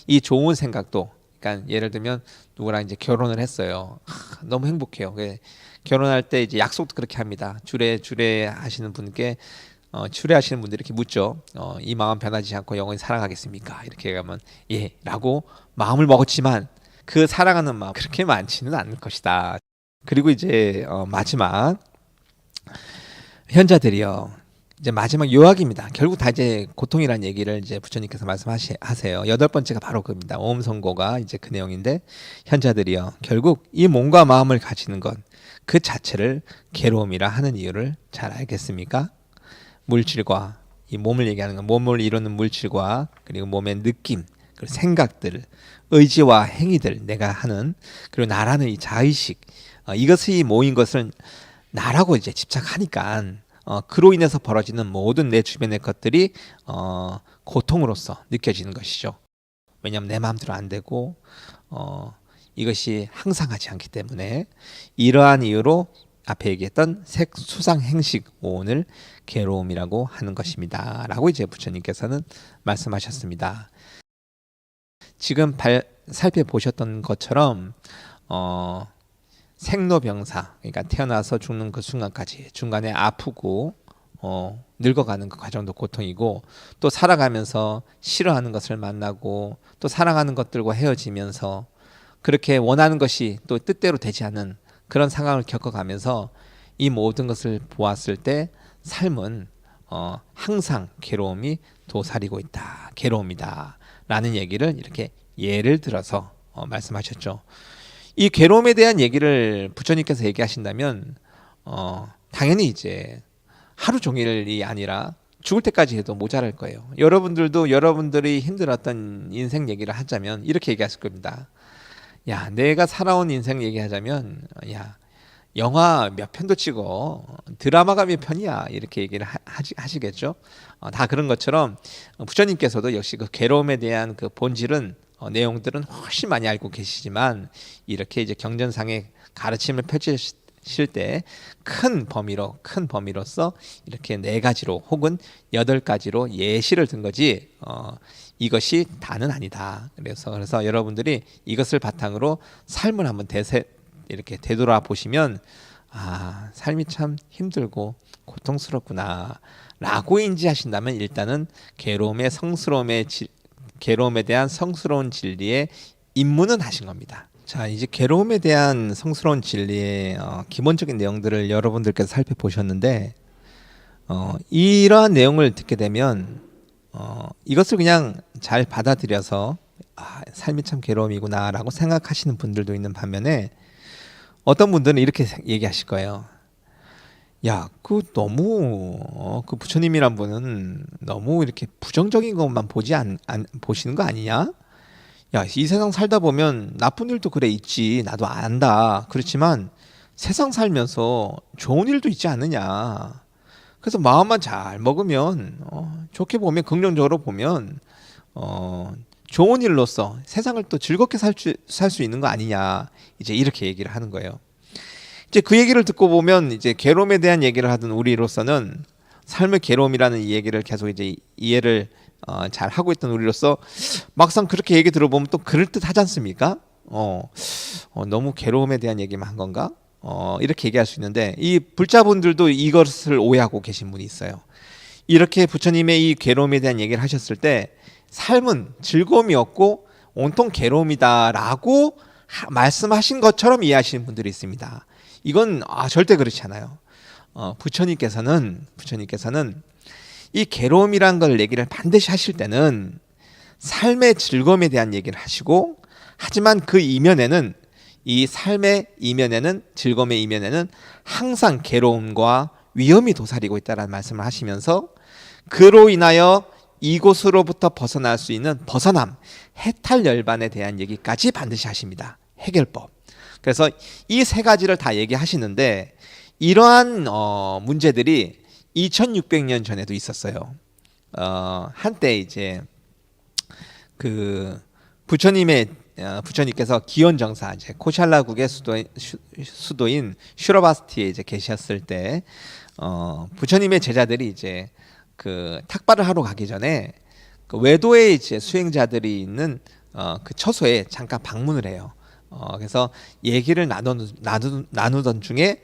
이 좋은 생각도, 그러니까 예를 들면 누구랑 이제 결혼을 했어요. 너무 행복해요. 결혼할 때 이제 약속도 그렇게 합니다. 주례 하시는 분께 추례하시는 분들이 이렇게 묻죠. 이 마음 변하지 않고 영원히 사랑하겠습니까? 이렇게 하면 예라고 마음을 먹었지만 그 사랑하는 마음 그렇게 많지는 않을 것이다. 그리고 이제 마지막, 현자들이요, 이제 마지막 요약입니다. 결국 다 이제 고통이라는 얘기를 이제 부처님께서 말씀하세요. 8번째가 바로 그겁니다. 오음성고가 이제 그 내용인데, 현자들이요, 결국 이 몸과 마음을 가지는 것 그 자체를 괴로움이라 하는 이유를 잘 알겠습니까? 물질과, 이 몸을 얘기하는 건 몸을 이루는 물질과, 그리고 몸의 느낌, 그리고 생각들, 의지와 행위들, 내가 하는, 그리고 나라는 이 자의식, 이것이 모인 것을 나라고 이제 집착하니까 그로 인해서 벌어지는 모든 내 주변의 것들이 고통으로서 느껴지는 것이죠. 왜냐하면 내 마음대로 안 되고 이것이 항상하지 않기 때문에, 이러한 이유로 앞에 얘기했던 색수상행식 오온을 괴로움이라고 하는 것입니다 라고 이제 부처님께서는 말씀하셨습니다. 지금 살펴보셨던 것처럼 생로병사, 그러니까 태어나서 죽는 그 순간까지 중간에 아프고 늙어가는 그 과정도 고통이고, 또 살아가면서 싫어하는 것을 만나고 또 사랑하는 것들과 헤어지면서 그렇게 원하는 것이 또 뜻대로 되지 않는 그런 상황을 겪어가면서 이 모든 것을 보았을 때 삶은 항상 괴로움이 도사리고 있다, 괴로움이다 라는 얘기를 이렇게 예를 들어서 말씀하셨죠. 이 괴로움에 대한 얘기를 부처님께서 얘기하신다면 당연히 이제 하루 종일이 아니라 죽을 때까지 해도 모자랄 거예요. 여러분들도 여러분들이 힘들었던 인생 얘기를 하자면 이렇게 얘기하실 겁니다. 야, 내가 살아온 인생 얘기하자면, 야, 영화 몇 편도 찍어, 드라마가 몇 편이야, 이렇게 얘기를 하시겠죠. 다 그런 것처럼 부처님께서도 역시 그 괴로움에 대한 그 본질은, 내용들은 훨씬 많이 알고 계시지만, 이렇게 이제 경전상의 가르침을 하실 때 큰 범위로서 이렇게 4가지로 혹은 8가지로 예시를 든 거지 이것이 다는 아니다. 그래서 여러분들이 이것을 바탕으로 삶을 한번 이렇게 되돌아 보시면 삶이 참 힘들고 고통스럽구나 라고 인지하신다면 일단은 괴로움에 대한 성스러운 진리에 입문은 하신 겁니다. 자, 이제 괴로움에 대한 성스러운 진리의 기본적인 내용들을 여러분들께서 살펴보셨는데 이러한 내용을 듣게 되면 이것을 그냥 잘 받아들여서 삶이 참 괴로움이구나 라고 생각하시는 분들도 있는 반면에 어떤 분들은 이렇게 얘기하실 거예요. 야, 그 부처님이란 분은 너무 이렇게 부정적인 것만 보시는 거 아니냐? 야, 이 세상 살다 보면 나쁜 일도 그래 있지. 나도 안다. 그렇지만 세상 살면서 좋은 일도 있지 않느냐. 그래서 마음만 잘 먹으면 좋게 보면 긍정적으로 보면 좋은 일로서 세상을 또 즐겁게 살 수 있는 거 아니냐. 이제 이렇게 얘기를 하는 거예요. 이제 그 얘기를 듣고 보면 이제 괴로움에 대한 얘기를 하던 우리로서는 삶의 괴로움이라는 이 얘기를 계속 이제 이해를 잘 하고 있던 우리로서 막상 그렇게 얘기 들어보면 또 그럴듯 하지 않습니까? 너무 괴로움에 대한 얘기만 한 건가? 이렇게 얘기할 수 있는데 이 불자분들도 이것을 오해하고 계신 분이 있어요. 이렇게 부처님의 이 괴로움에 대한 얘기를 하셨을 때 삶은 즐거움이 없고 온통 괴로움이다라고 말씀하신 것처럼 이해하시는 분들이 있습니다. 이건 절대 그렇지 않아요. 부처님께서는 이 괴로움이란 걸 얘기를 반드시 하실 때는 삶의 즐거움에 대한 얘기를 하시고 하지만 그 이면에는 이 삶의 이면에는 즐거움의 이면에는 항상 괴로움과 위험이 도사리고 있다는 말씀을 하시면서 그로 인하여 이곳으로부터 벗어날 수 있는 벗어남, 해탈 열반에 대한 얘기까지 반드시 하십니다. 해결법. 그래서 이 3가지를 다 얘기하시는데 이러한 문제들이 2600년 전에도 있었어요. 한때 이제 그 부처님께서 기원정사 이제 코샬라국의 수도인 슈라바스티에 이제 계셨을 때 부처님의 제자들이 이제 그 탁발을 하러 가기 전에 그 외도에 이제 수행자들이 있는 그 처소에 잠깐 방문을 해요. 그래서 얘기를 나누던 중에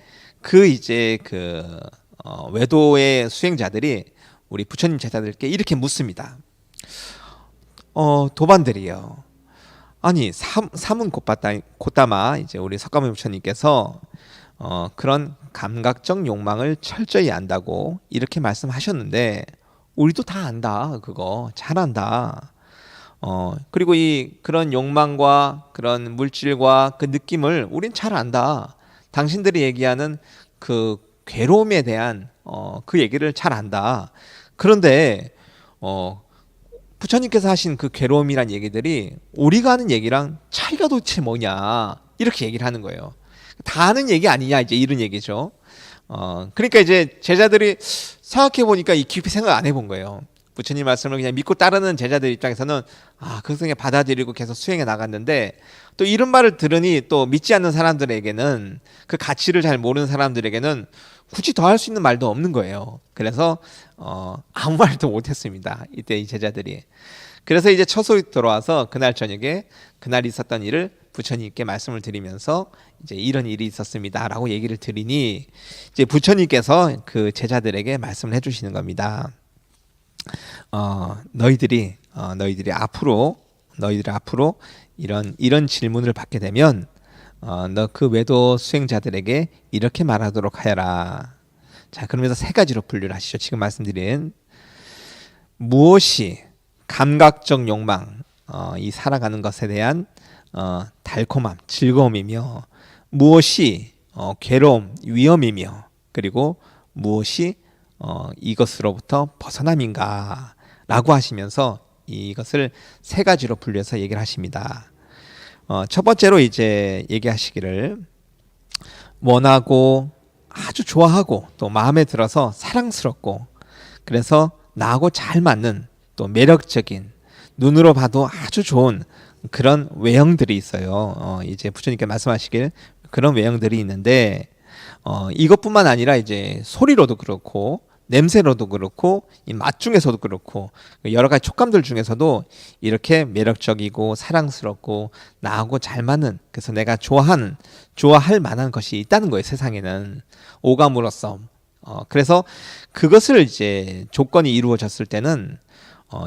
외도의 수행자들이 우리 부처님 제자들께 이렇게 묻습니다. 도반들이요. 아니 사문 곧다마 이제 우리 석가모니 부처님께서 그런 감각적 욕망을 철저히 안다고 이렇게 말씀하셨는데 우리도 다 안다. 그거 잘 안다. 그리고 그런 욕망과 그런 물질과 그 느낌을 우린 잘 안다. 당신들이 얘기하는 그 괴로움에 대한 그 얘기를 잘 안다. 그런데 부처님께서 하신 그 괴로움이란 얘기들이 우리가 하는 얘기랑 차이가 도대체 뭐냐 이렇게 얘기를 하는 거예요. 다 아는 얘기 아니냐 이제 이런 얘기죠. 그러니까 이제 제자들이 생각해 보니까 이 깊이 생각 안 해본 거예요. 부처님 말씀을 그냥 믿고 따르는 제자들 입장에서는 그냥 받아들이고 계속 수행해 나갔는데 또 이런 말을 들으니 또 믿지 않는 사람들에게는 그 가치를 잘 모르는 사람들에게는 굳이 더 할 수 있는 말도 없는 거예요. 그래서 아무 말도 못했습니다. 이때 이 제자들이. 그래서 이제 처소에 돌아와서 그날 저녁에 그날 있었던 일을 부처님께 말씀을 드리면서 이제 이런 일이 있었습니다라고 얘기를 드리니 이제 부처님께서 그 제자들에게 말씀을 해주시는 겁니다. 너희들이 앞으로 이런 질문을 받게 되면 너 그 외도 수행자들에게 이렇게 말하도록 하여라. 자, 그러면서 3가지로 분류를 하시죠. 지금 말씀드린 무엇이 감각적 욕망, 이 살아가는 것에 대한 달콤함, 즐거움이며 무엇이 괴로움, 위험이며 그리고 무엇이 이것으로부터 벗어남인가 라고 하시면서 이것을 3가지로 분류해서 얘기를 하십니다. 첫 번째로 이제 얘기하시기를 원하고 아주 좋아하고 또 마음에 들어서 사랑스럽고 그래서 나하고 잘 맞는 또 매력적인 눈으로 봐도 아주 좋은 그런 외형들이 있어요. 이제 부처님께 말씀하시길 그런 외형들이 있는데 이것뿐만 아니라 이제 소리로도 그렇고 냄새로도 그렇고 이 맛 중에서도 그렇고 여러 가지 촉감들 중에서도 이렇게 매력적이고 사랑스럽고 나하고 잘 맞는, 그래서 내가 좋아할 만한 것이 있다는 거예요. 세상에는 오감으로써. 그래서 그것을 이제 조건이 이루어졌을 때는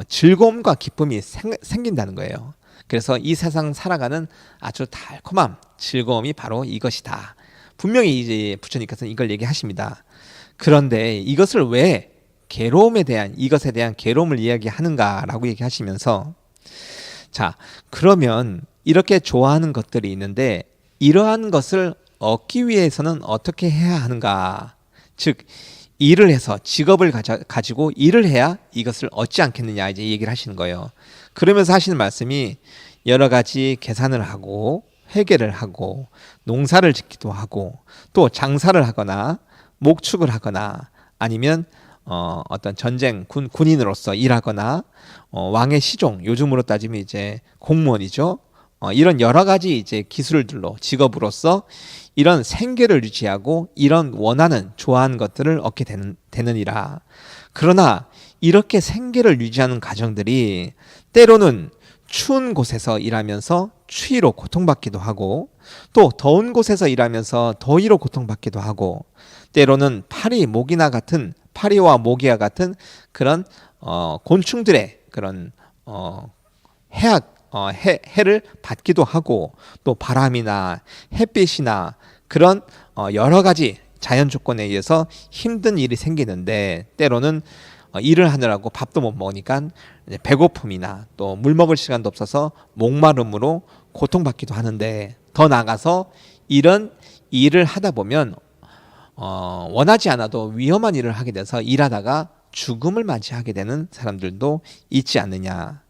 즐거움과 기쁨이 생긴다는 거예요. 그래서 이 세상 살아가는 아주 달콤함, 즐거움이 바로 이것이다. 분명히 이제 부처님께서는 이걸 얘기하십니다. 그런데 이것을 왜 이것에 대한 괴로움을 이야기하는가라고 얘기하시면서, 자, 그러면 이렇게 좋아하는 것들이 있는데 이러한 것을 얻기 위해서는 어떻게 해야 하는가? 즉, 일을 해서 직업을 가지고 일을 해야 이것을 얻지 않겠느냐, 이제 얘기를 하시는 거예요. 그러면서 하시는 말씀이 여러 가지 계산을 하고 회계를 하고 농사를 짓기도 하고 또 장사를 하거나 목축을 하거나 아니면 어떤 전쟁 군인으로서 일하거나 왕의 시종, 요즘으로 따지면 이제 공무원이죠. 이런 여러 가지 이제 기술들로 직업으로서 이런 생계를 유지하고 이런 좋아하는 것들을 얻게 되느니라. 그러나 이렇게 생계를 유지하는 가정들이 때로는 추운 곳에서 일하면서 추위로 고통받기도 하고 또 더운 곳에서 일하면서 더위로 고통받기도 하고 때로는 파리와 모기와 같은 그런 곤충들의 그런 해를 받기도 하고 또 바람이나 햇빛이나 그런 여러 가지 자연 조건에 의해서 힘든 일이 생기는데 때로는 일을 하느라고 밥도 못 먹으니까 배고픔이나 또 물 먹을 시간도 없어서 목마름으로 고통받기도 하는데, 더 나아가서 이런 일을 하다 보면 원하지 않아도 위험한 일을 하게 돼서 일하다가 죽음을 맞이하게 되는 사람들도 있지 않느냐.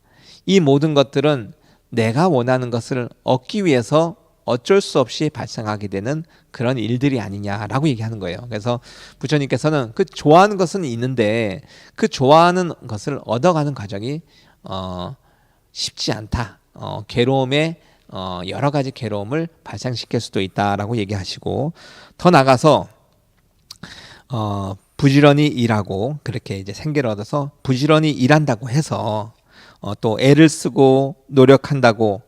이 모든 것들은 내가 원하는 것을 얻기 위해서 어쩔 수 없이 발생하게 되는 그런 일들이 아니냐라고 얘기하는 거예요. 그래서 부처님께서는 그 좋아하는 것은 있는데 그 좋아하는 것을 얻어가는 과정이 쉽지 않다. 여러 가지 괴로움을 발생시킬 수도 있다라고 얘기하시고, 더 나가서 부지런히 일하고 그렇게 이제 생계를 얻어서 부지런히 일한다고 해서 또 애를 쓰고 노력한다고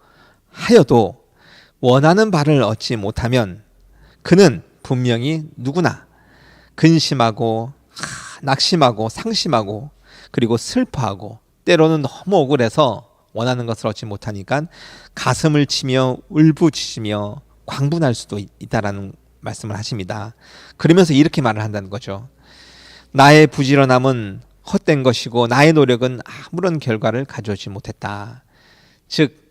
하여도 원하는 바를 얻지 못하면 그는 분명히 누구나 근심하고 낙심하고 상심하고 그리고 슬퍼하고 때로는 너무 억울해서 원하는 것을 얻지 못하니까 가슴을 치며 울부짖으며 광분할 수도 있다라는 말씀을 하십니다. 그러면서 이렇게 말을 한다는 거죠. 나의 부지런함은 헛된 것이고 나의 노력은 아무런 결과를 가져오지 못했다. 즉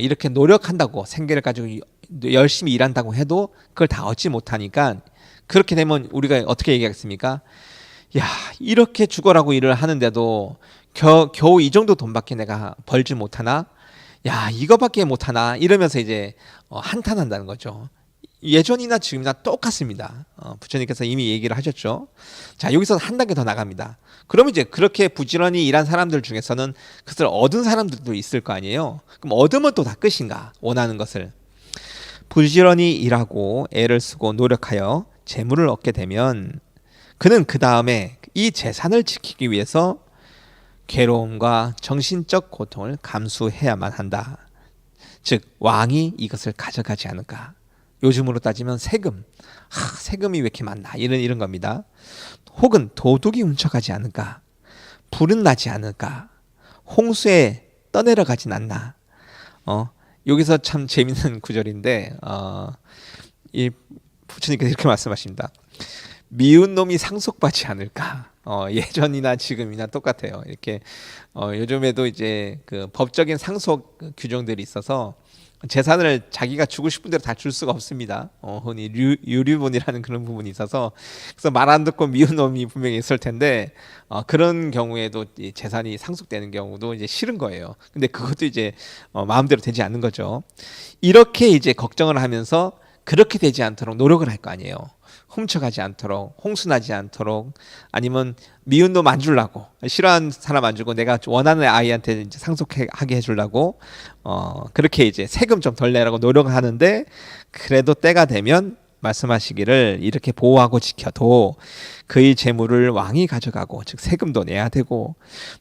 이렇게 노력한다고 생계를 가지고 열심히 일한다고 해도 그걸 다 얻지 못하니까, 그렇게 되면 우리가 어떻게 얘기하겠습니까? 야, 이렇게 죽어라고 일을 하는데도 겨우 이 정도 돈밖에 내가 벌지 못하나? 야, 이거밖에 못하나? 이러면서 이제 한탄한다는 거죠. 예전이나 지금이나 똑같습니다. 부처님께서 이미 얘기를 하셨죠. 자, 여기서 한 단계 더 나갑니다. 그러면 이제 그렇게 부지런히 일한 사람들 중에서는 그것을 얻은 사람들도 있을 거 아니에요. 그럼 얻으면 또 다 끝인가? 원하는 것을. 부지런히 일하고 애를 쓰고 노력하여 재물을 얻게 되면 그는 그 다음에 이 재산을 지키기 위해서 괴로움과 정신적 고통을 감수해야만 한다. 즉 왕이 이것을 가져가지 않을까? 요즘으로 따지면 세금이 왜 이렇게 많나? 이런 겁니다. 혹은 도둑이 훔쳐가지 않을까? 불은 나지 않을까? 홍수에 떠내려가진 않나? 여기서 참 재밌는 구절인데 이 부처님께서 이렇게 말씀하십니다. 미운 놈이 상속받지 않을까? 예전이나 지금이나 똑같아요. 이렇게 요즘에도 이제 그 법적인 상속 규정들이 있어서 재산을 자기가 주고 싶은 대로 다 줄 수가 없습니다. 흔히 유류분이라는 그런 부분이 있어서, 그래서 말 안 듣고 미운 놈이 분명히 있을 텐데 그런 경우에도 이 재산이 상속되는 경우도 이제 싫은 거예요. 근데 그것도 이제 마음대로 되지 않는 거죠. 이렇게 이제 걱정을 하면서 그렇게 되지 않도록 노력을 할 거 아니에요. 훔쳐가지 않도록, 홍수나지 않도록, 아니면 미운 놈 안 주려고, 싫어하는 사람 안 주고 내가 원하는 아이한테 이제 상속하게 해주려고 그렇게 이제 세금 좀 덜 내라고 노력을 하는데, 그래도 때가 되면 말씀하시기를 이렇게 보호하고 지켜도 그의 재물을 왕이 가져가고 즉 세금도 내야 되고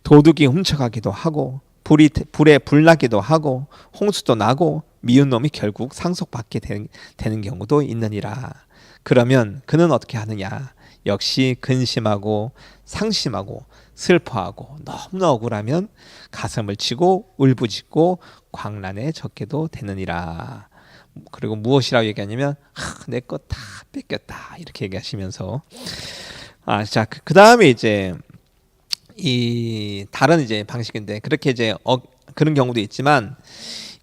도둑이 훔쳐가기도 하고 불에 불나기도 하고 홍수도 나고 미운 놈이 결국 상속받게 되는 경우도 있느니라. 그러면 그는 어떻게 하느냐? 역시 근심하고 상심하고 슬퍼하고 너무나 억울하면 가슴을 치고 울부짖고 광란에 젖게도 되느니라. 그리고 무엇이라고 얘기하냐면 내 거 다 뺏겼다 이렇게 얘기하시면서 자 그다음에 이제 이 다른 이제 방식인데 그렇게 이제 그런 경우도 있지만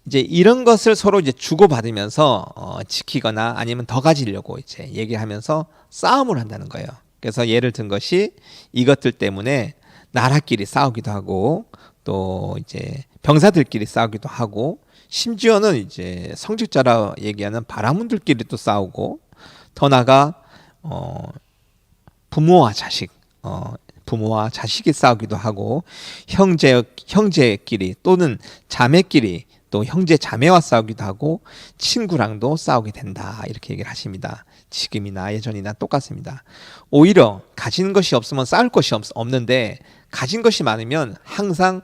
이제 이런 것을 서로 이제 주고받으면서 지키거나 아니면 더 가지려고 이제 얘기하면서 싸움을 한다는 거예요. 그래서 예를 든 것이 이것들 때문에 나라끼리 싸우기도 하고 또 이제 병사들끼리 싸우기도 하고 심지어는 이제 성직자라 얘기하는 바라문들끼리 또 싸우고 더 나아가 부모와 자식이 싸우기도 하고 형제끼리 또는 자매끼리 또 형제 자매와 싸우기도 하고 친구랑도 싸우게 된다 이렇게 얘기를 하십니다. 지금이나 예전이나 똑같습니다. 오히려 가진 것이 없으면 싸울 것이 없는데 가진 것이 많으면 항상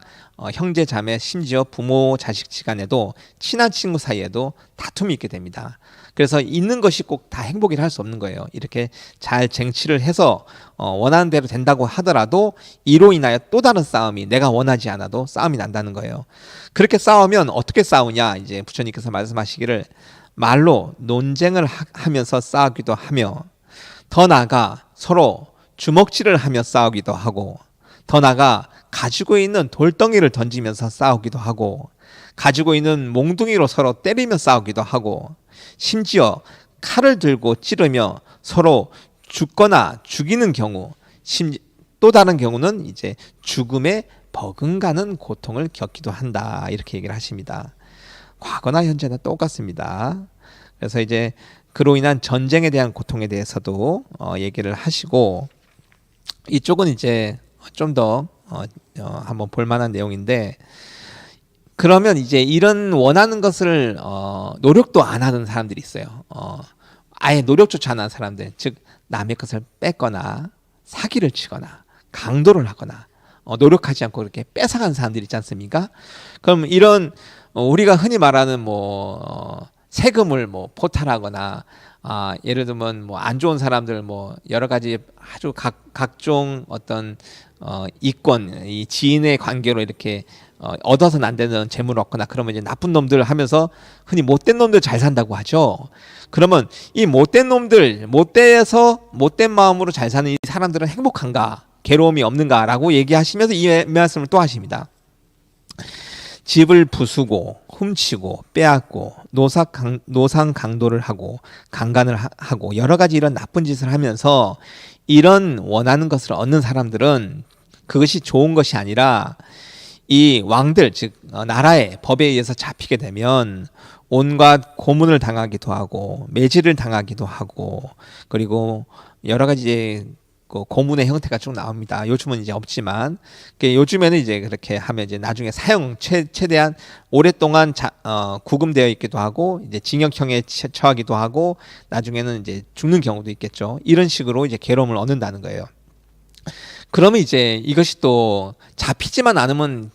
형제 자매 심지어 부모 자식 시간에도 친한 친구 사이에도 다툼이 있게 됩니다. 그래서 있는 것이 꼭 다 행복이라 할 수 없는 거예요. 이렇게 잘 쟁취를 해서 원하는 대로 된다고 하더라도 이로 인하여 또 다른 싸움이 내가 원하지 않아도 싸움이 난다는 거예요. 그렇게 싸우면 어떻게 싸우냐? 이제 부처님께서 말씀하시기를 말로 논쟁을 하면서 싸우기도 하며 더 나아가 서로 주먹질을 하며 싸우기도 하고 더 나아가 가지고 있는 돌덩이를 던지면서 싸우기도 하고 가지고 있는 몽둥이로 서로 때리며 싸우기도 하고 심지어 칼을 들고 찌르며 서로 죽거나 죽이는 경우 또 다른 경우는 이제 죽음에 버금가는 고통을 겪기도 한다 이렇게 얘기를 하십니다. 과거나 현재나 똑같습니다. 그래서 이제 그로 인한 전쟁에 대한 고통에 대해서도 얘기를 하시고 이쪽은 이제 좀 더 한번 볼만한 내용인데 그러면 이제 이런 원하는 것을 노력도 안 하는 사람들이 있어요. 아예 노력조차 안 하는 사람들, 즉 남의 것을 뺏거나 사기를 치거나 강도를 하거나 노력하지 않고 그렇게 뺏어간 사람들이 있지 않습니까? 그럼 이런 우리가 흔히 말하는 세금을 포탈하거나 예를 들면 안 좋은 사람들 여러 가지 아주 각종 어떤 이권, 이 지인의 관계로 이렇게 얻어서는 안 되는 재물을 얻거나 그러면 이제 나쁜 놈들 하면서 흔히 못된 놈들 잘 산다고 하죠. 그러면 이 못된 놈들, 못된 마음으로 잘 사는 이 사람들은 행복한가? 괴로움이 없는가라고 얘기하시면서 이 말씀을 또 하십니다. 집을 부수고 훔치고 빼앗고 노상 강도를 하고 강간을 하고 여러 가지 이런 나쁜 짓을 하면서 이런 원하는 것을 얻는 사람들은 그것이 좋은 것이 아니라 이 왕들 즉 나라의 법에 의해서 잡히게 되면 온갖 고문을 당하기도 하고 매질을 당하기도 하고 그리고 여러 가지 고문의 형태가 쭉 나옵니다. 요즘은 이제 없지만 요즘에는 이제 그렇게 하면 이제 나중에 사형 최대한 오랫동안 구금되어 있기도 하고 이제 징역형에 처하기도 하고 나중에는 이제 죽는 경우도 있겠죠. 이런 식으로 이제 괴로움을 얻는다는 거예요. 그러면 이제 이것이 또 잡히지만 않으면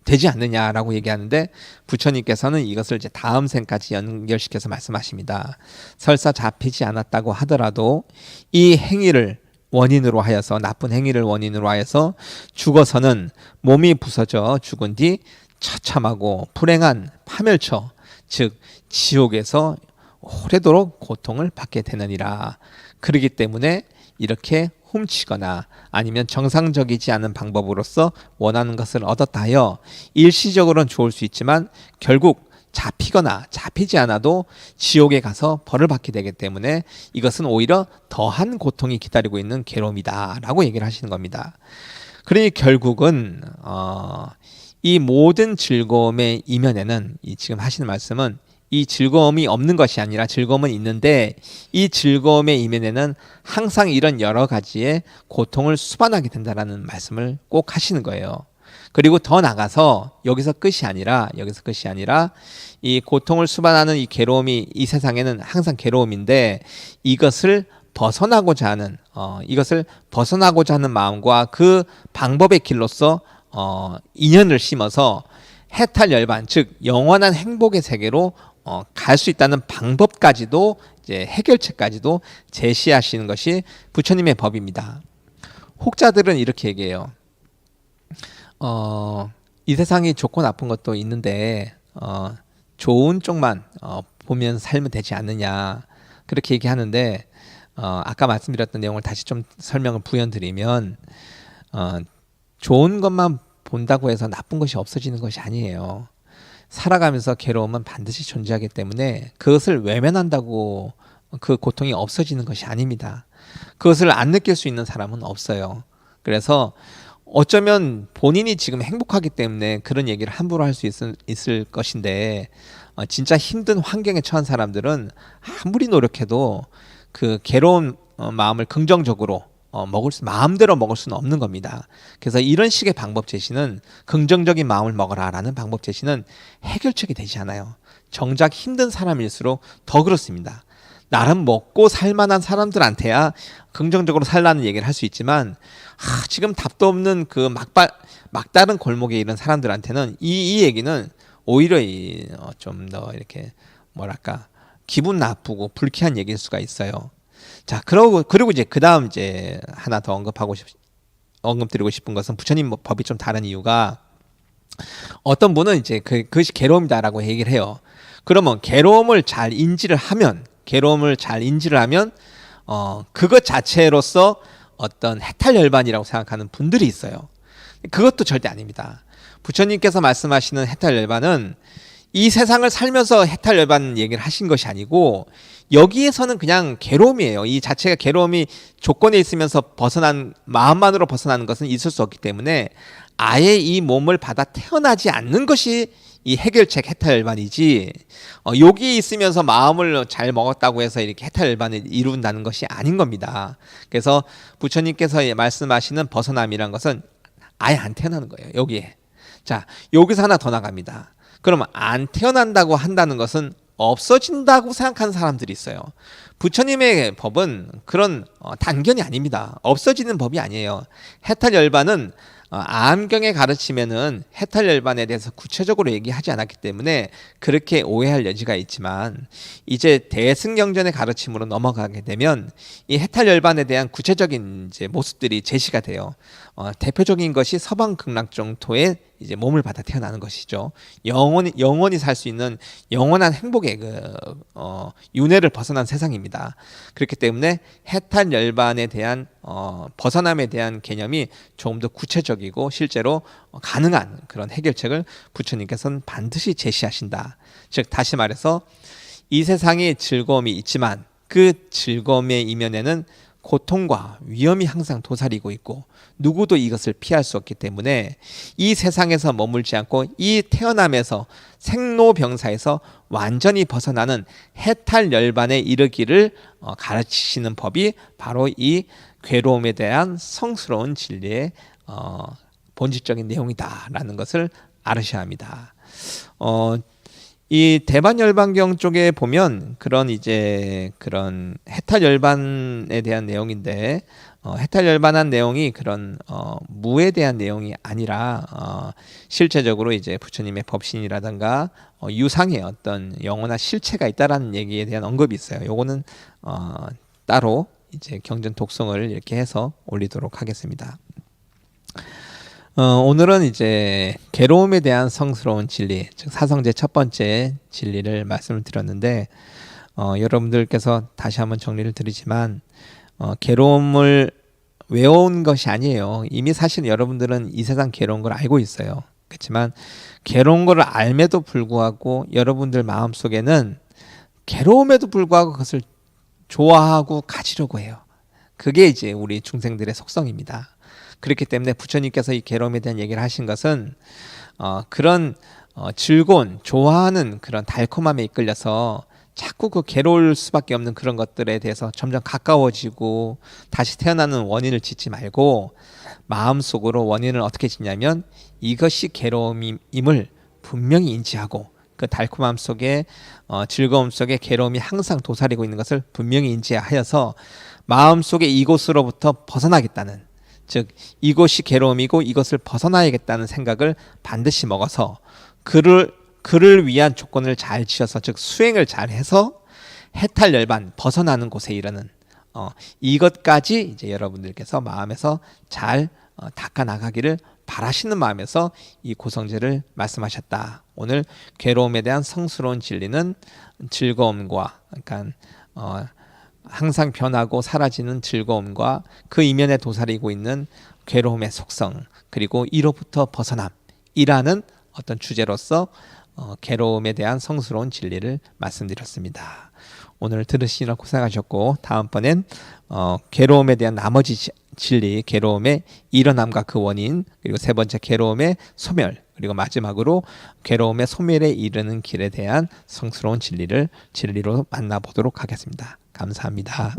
되지 않느냐라고 얘기하는데 부처님께서는 이것을 이제 다음 생까지 연결시켜서 말씀하십니다. 설사 잡히지 않았다고 하더라도 이 행위를 원인으로 하여서 나쁜 행위를 원인으로 하여서 죽어서는 몸이 부서져 죽은 뒤 처참하고 불행한 파멸처 즉 지옥에서 오래도록 고통을 받게 되느니라. 그러기 때문에 이렇게 훔치거나 아니면 정상적이지 않은 방법으로서 원하는 것을 얻었다 하여 일시적으로는 좋을 수 있지만 결국 잡히거나 잡히지 않아도 지옥에 가서 벌을 받게 되기 때문에 이것은 오히려 더한 고통이 기다리고 있는 괴로움이다라고 얘기를 하시는 겁니다. 그러니 결국은 이 모든 즐거움의 이면에는 지금 하시는 말씀은 이 즐거움이 없는 것이 아니라 즐거움은 있는데 이 즐거움의 이면에는 항상 이런 여러 가지의 고통을 수반하게 된다라는 말씀을 꼭 하시는 거예요. 그리고 더 나가서 여기서 끝이 아니라 이 고통을 수반하는 이 괴로움이 이 세상에는 항상 괴로움인데 이것을 벗어나고자 하는 마음과 그 방법의 길로서 인연을 심어서 해탈열반, 즉 영원한 행복의 세계로 갈 수 있다는 방법까지도 이제 해결책까지도 제시하시는 것이 부처님의 법입니다. 혹자들은 이렇게 얘기해요. 이 세상이 좋고 나쁜 것도 있는데 좋은 쪽만 보면 살면 되지 않느냐 그렇게 얘기하는데 아까 말씀드렸던 내용을 다시 좀 설명을 부연드리면 좋은 것만 본다고 해서 나쁜 것이 없어지는 것이 아니에요. 살아가면서 괴로움은 반드시 존재하기 때문에 그것을 외면한다고 그 고통이 없어지는 것이 아닙니다. 그것을 안 느낄 수 있는 사람은 없어요. 그래서 어쩌면 본인이 지금 행복하기 때문에 그런 얘기를 함부로 할 수 있을 것인데 진짜 힘든 환경에 처한 사람들은 아무리 노력해도 그 괴로운 마음을 긍정적으로 마음대로 먹을 수는 없는 겁니다. 그래서 이런 식의 방법 제시는 긍정적인 마음을 먹어라라는 방법 제시는 해결책이 되지 않아요. 정작 힘든 사람일수록 더 그렇습니다. 나름 먹고 살만한 사람들한테야 긍정적으로 살라는 얘기를 할 수 있지만 지금 답도 없는 그 막다른 골목에 이런 사람들한테는 이 얘기는 오히려 좀 더 이렇게 뭐랄까 기분 나쁘고 불쾌한 얘기일 수가 있어요. 자, 그리고 이제 그다음 이제 하나 더 언급드리고 싶은 것은 부처님 법이 좀 다른 이유가 어떤 분은 이제 그것이 괴로움이다라고 얘기를 해요. 그러면 괴로움을 잘 인지를 하면 그것 자체로서 어떤 해탈열반이라고 생각하는 분들이 있어요. 그것도 절대 아닙니다. 부처님께서 말씀하시는 해탈열반은 이 세상을 살면서 해탈열반 얘기를 하신 것이 아니고 여기에서는 그냥 괴로움이에요. 이 자체가 괴로움이 조건에 있으면서 마음만으로 벗어나는 것은 있을 수 없기 때문에 아예 이 몸을 받아 태어나지 않는 것이 이 해결책 해탈열반이지 여기 있으면서 마음을 잘 먹었다고 해서 이렇게 해탈열반을 이룬다는 것이 아닌 겁니다. 그래서 부처님께서 말씀하시는 벗어남이란 것은 아예 안 태어나는 거예요. 여기에. 자, 여기서 하나 더 나갑니다. 그러면 안 태어난다고 한다는 것은 없어진다고 생각하는 사람들이 있어요. 부처님의 법은 그런 단견이 아닙니다. 없어지는 법이 아니에요. 해탈열반은 암경의 가르침에는 해탈열반에 대해서 구체적으로 얘기하지 않았기 때문에 그렇게 오해할 여지가 있지만 이제 대승경전의 가르침으로 넘어가게 되면 이 해탈열반에 대한 구체적인 이제 모습들이 제시가 돼요. 대표적인 것이 서방극락정토에 이제 몸을 받아 태어나는 것이죠. 영원히 살 수 있는 영원한 행복의 윤회를 벗어난 세상입니다. 그렇기 때문에 해탈열반에 대한 벗어남에 대한 개념이 조금 더 구체적이고 실제로 가능한 그런 해결책을 부처님께서는 반드시 제시하신다. 즉 다시 말해서 이 세상에 즐거움이 있지만 그 즐거움의 이면에는 고통과 위험이 항상 도사리고 있고 누구도 이것을 피할 수 없기 때문에 이 세상에서 머물지 않고 이 태어남에서 생로병사에서 완전히 벗어나는 해탈열반에 이르기를 가르치시는 법이 바로 이 괴로움에 대한 성스러운 진리의 본질적인 내용이다라는 것을 알으셔야 합니다. 이 대반열반경 쪽에 보면 그런 해탈열반에 대한 내용인데 해탈열반한 내용이 그런 무에 대한 내용이 아니라 실제적으로 이제 부처님의 법신이라든가 유상의 어떤 영원한 실체가 있다라는 얘기에 대한 언급이 있어요. 요거는 따로 이제 경전 독송을 이렇게 해서 올리도록 하겠습니다. 오늘은 이제 괴로움에 대한 성스러운 진리, 즉 사성제 첫 번째 진리를 말씀을 드렸는데 여러분들께서 다시 한번 정리를 드리지만 괴로움을 외워온 것이 아니에요. 이미 사실 여러분들은 이 세상 괴로운 걸 알고 있어요. 그렇지만 괴로운 걸 알매도 불구하고 여러분들 마음속에는 괴로움에도 불구하고 그것을 좋아하고 가지려고 해요. 그게 이제 우리 중생들의 속성입니다. 그렇기 때문에 부처님께서 이 괴로움에 대한 얘기를 하신 것은 그런 즐거운 좋아하는 그런 달콤함에 이끌려서 자꾸 그 괴로울 수밖에 없는 그런 것들에 대해서 점점 가까워지고 다시 태어나는 원인을 짓지 말고 마음속으로 원인을 어떻게 짓냐면 이것이 괴로움임을 분명히 인지하고 그 달콤함 속에 즐거움 속에 괴로움이 항상 도사리고 있는 것을 분명히 인지하여서 마음속에 이곳으로부터 벗어나겠다는, 즉 이곳이 괴로움이고 이것을 벗어나야겠다는 생각을 반드시 먹어서 그를 위한 조건을 잘 지어서, 즉 수행을 잘 해서 해탈 열반 벗어나는 곳에 이르는 이것까지 이제 여러분들께서 마음에서 잘 닦아 나가기를 바라시는 마음에서 이 고성제를 말씀하셨다. 오늘 괴로움에 대한 성스러운 진리는 즐거움과, 그러니까 항상 변하고 사라지는 즐거움과 그 이면에 도사리고 있는 괴로움의 속성, 그리고 이로부터 벗어남이라는 어떤 주제로서 괴로움에 대한 성스러운 진리를 말씀드렸습니다. 오늘 들으시느라 고생하셨고, 다음번엔 괴로움에 대한 나머지 진리, 괴로움의 일어남과 그 원인, 그리고 세 번째 괴로움의 소멸, 그리고 마지막으로 괴로움의 소멸에 이르는 길에 대한 성스러운 진리로 만나보도록 하겠습니다. 감사합니다.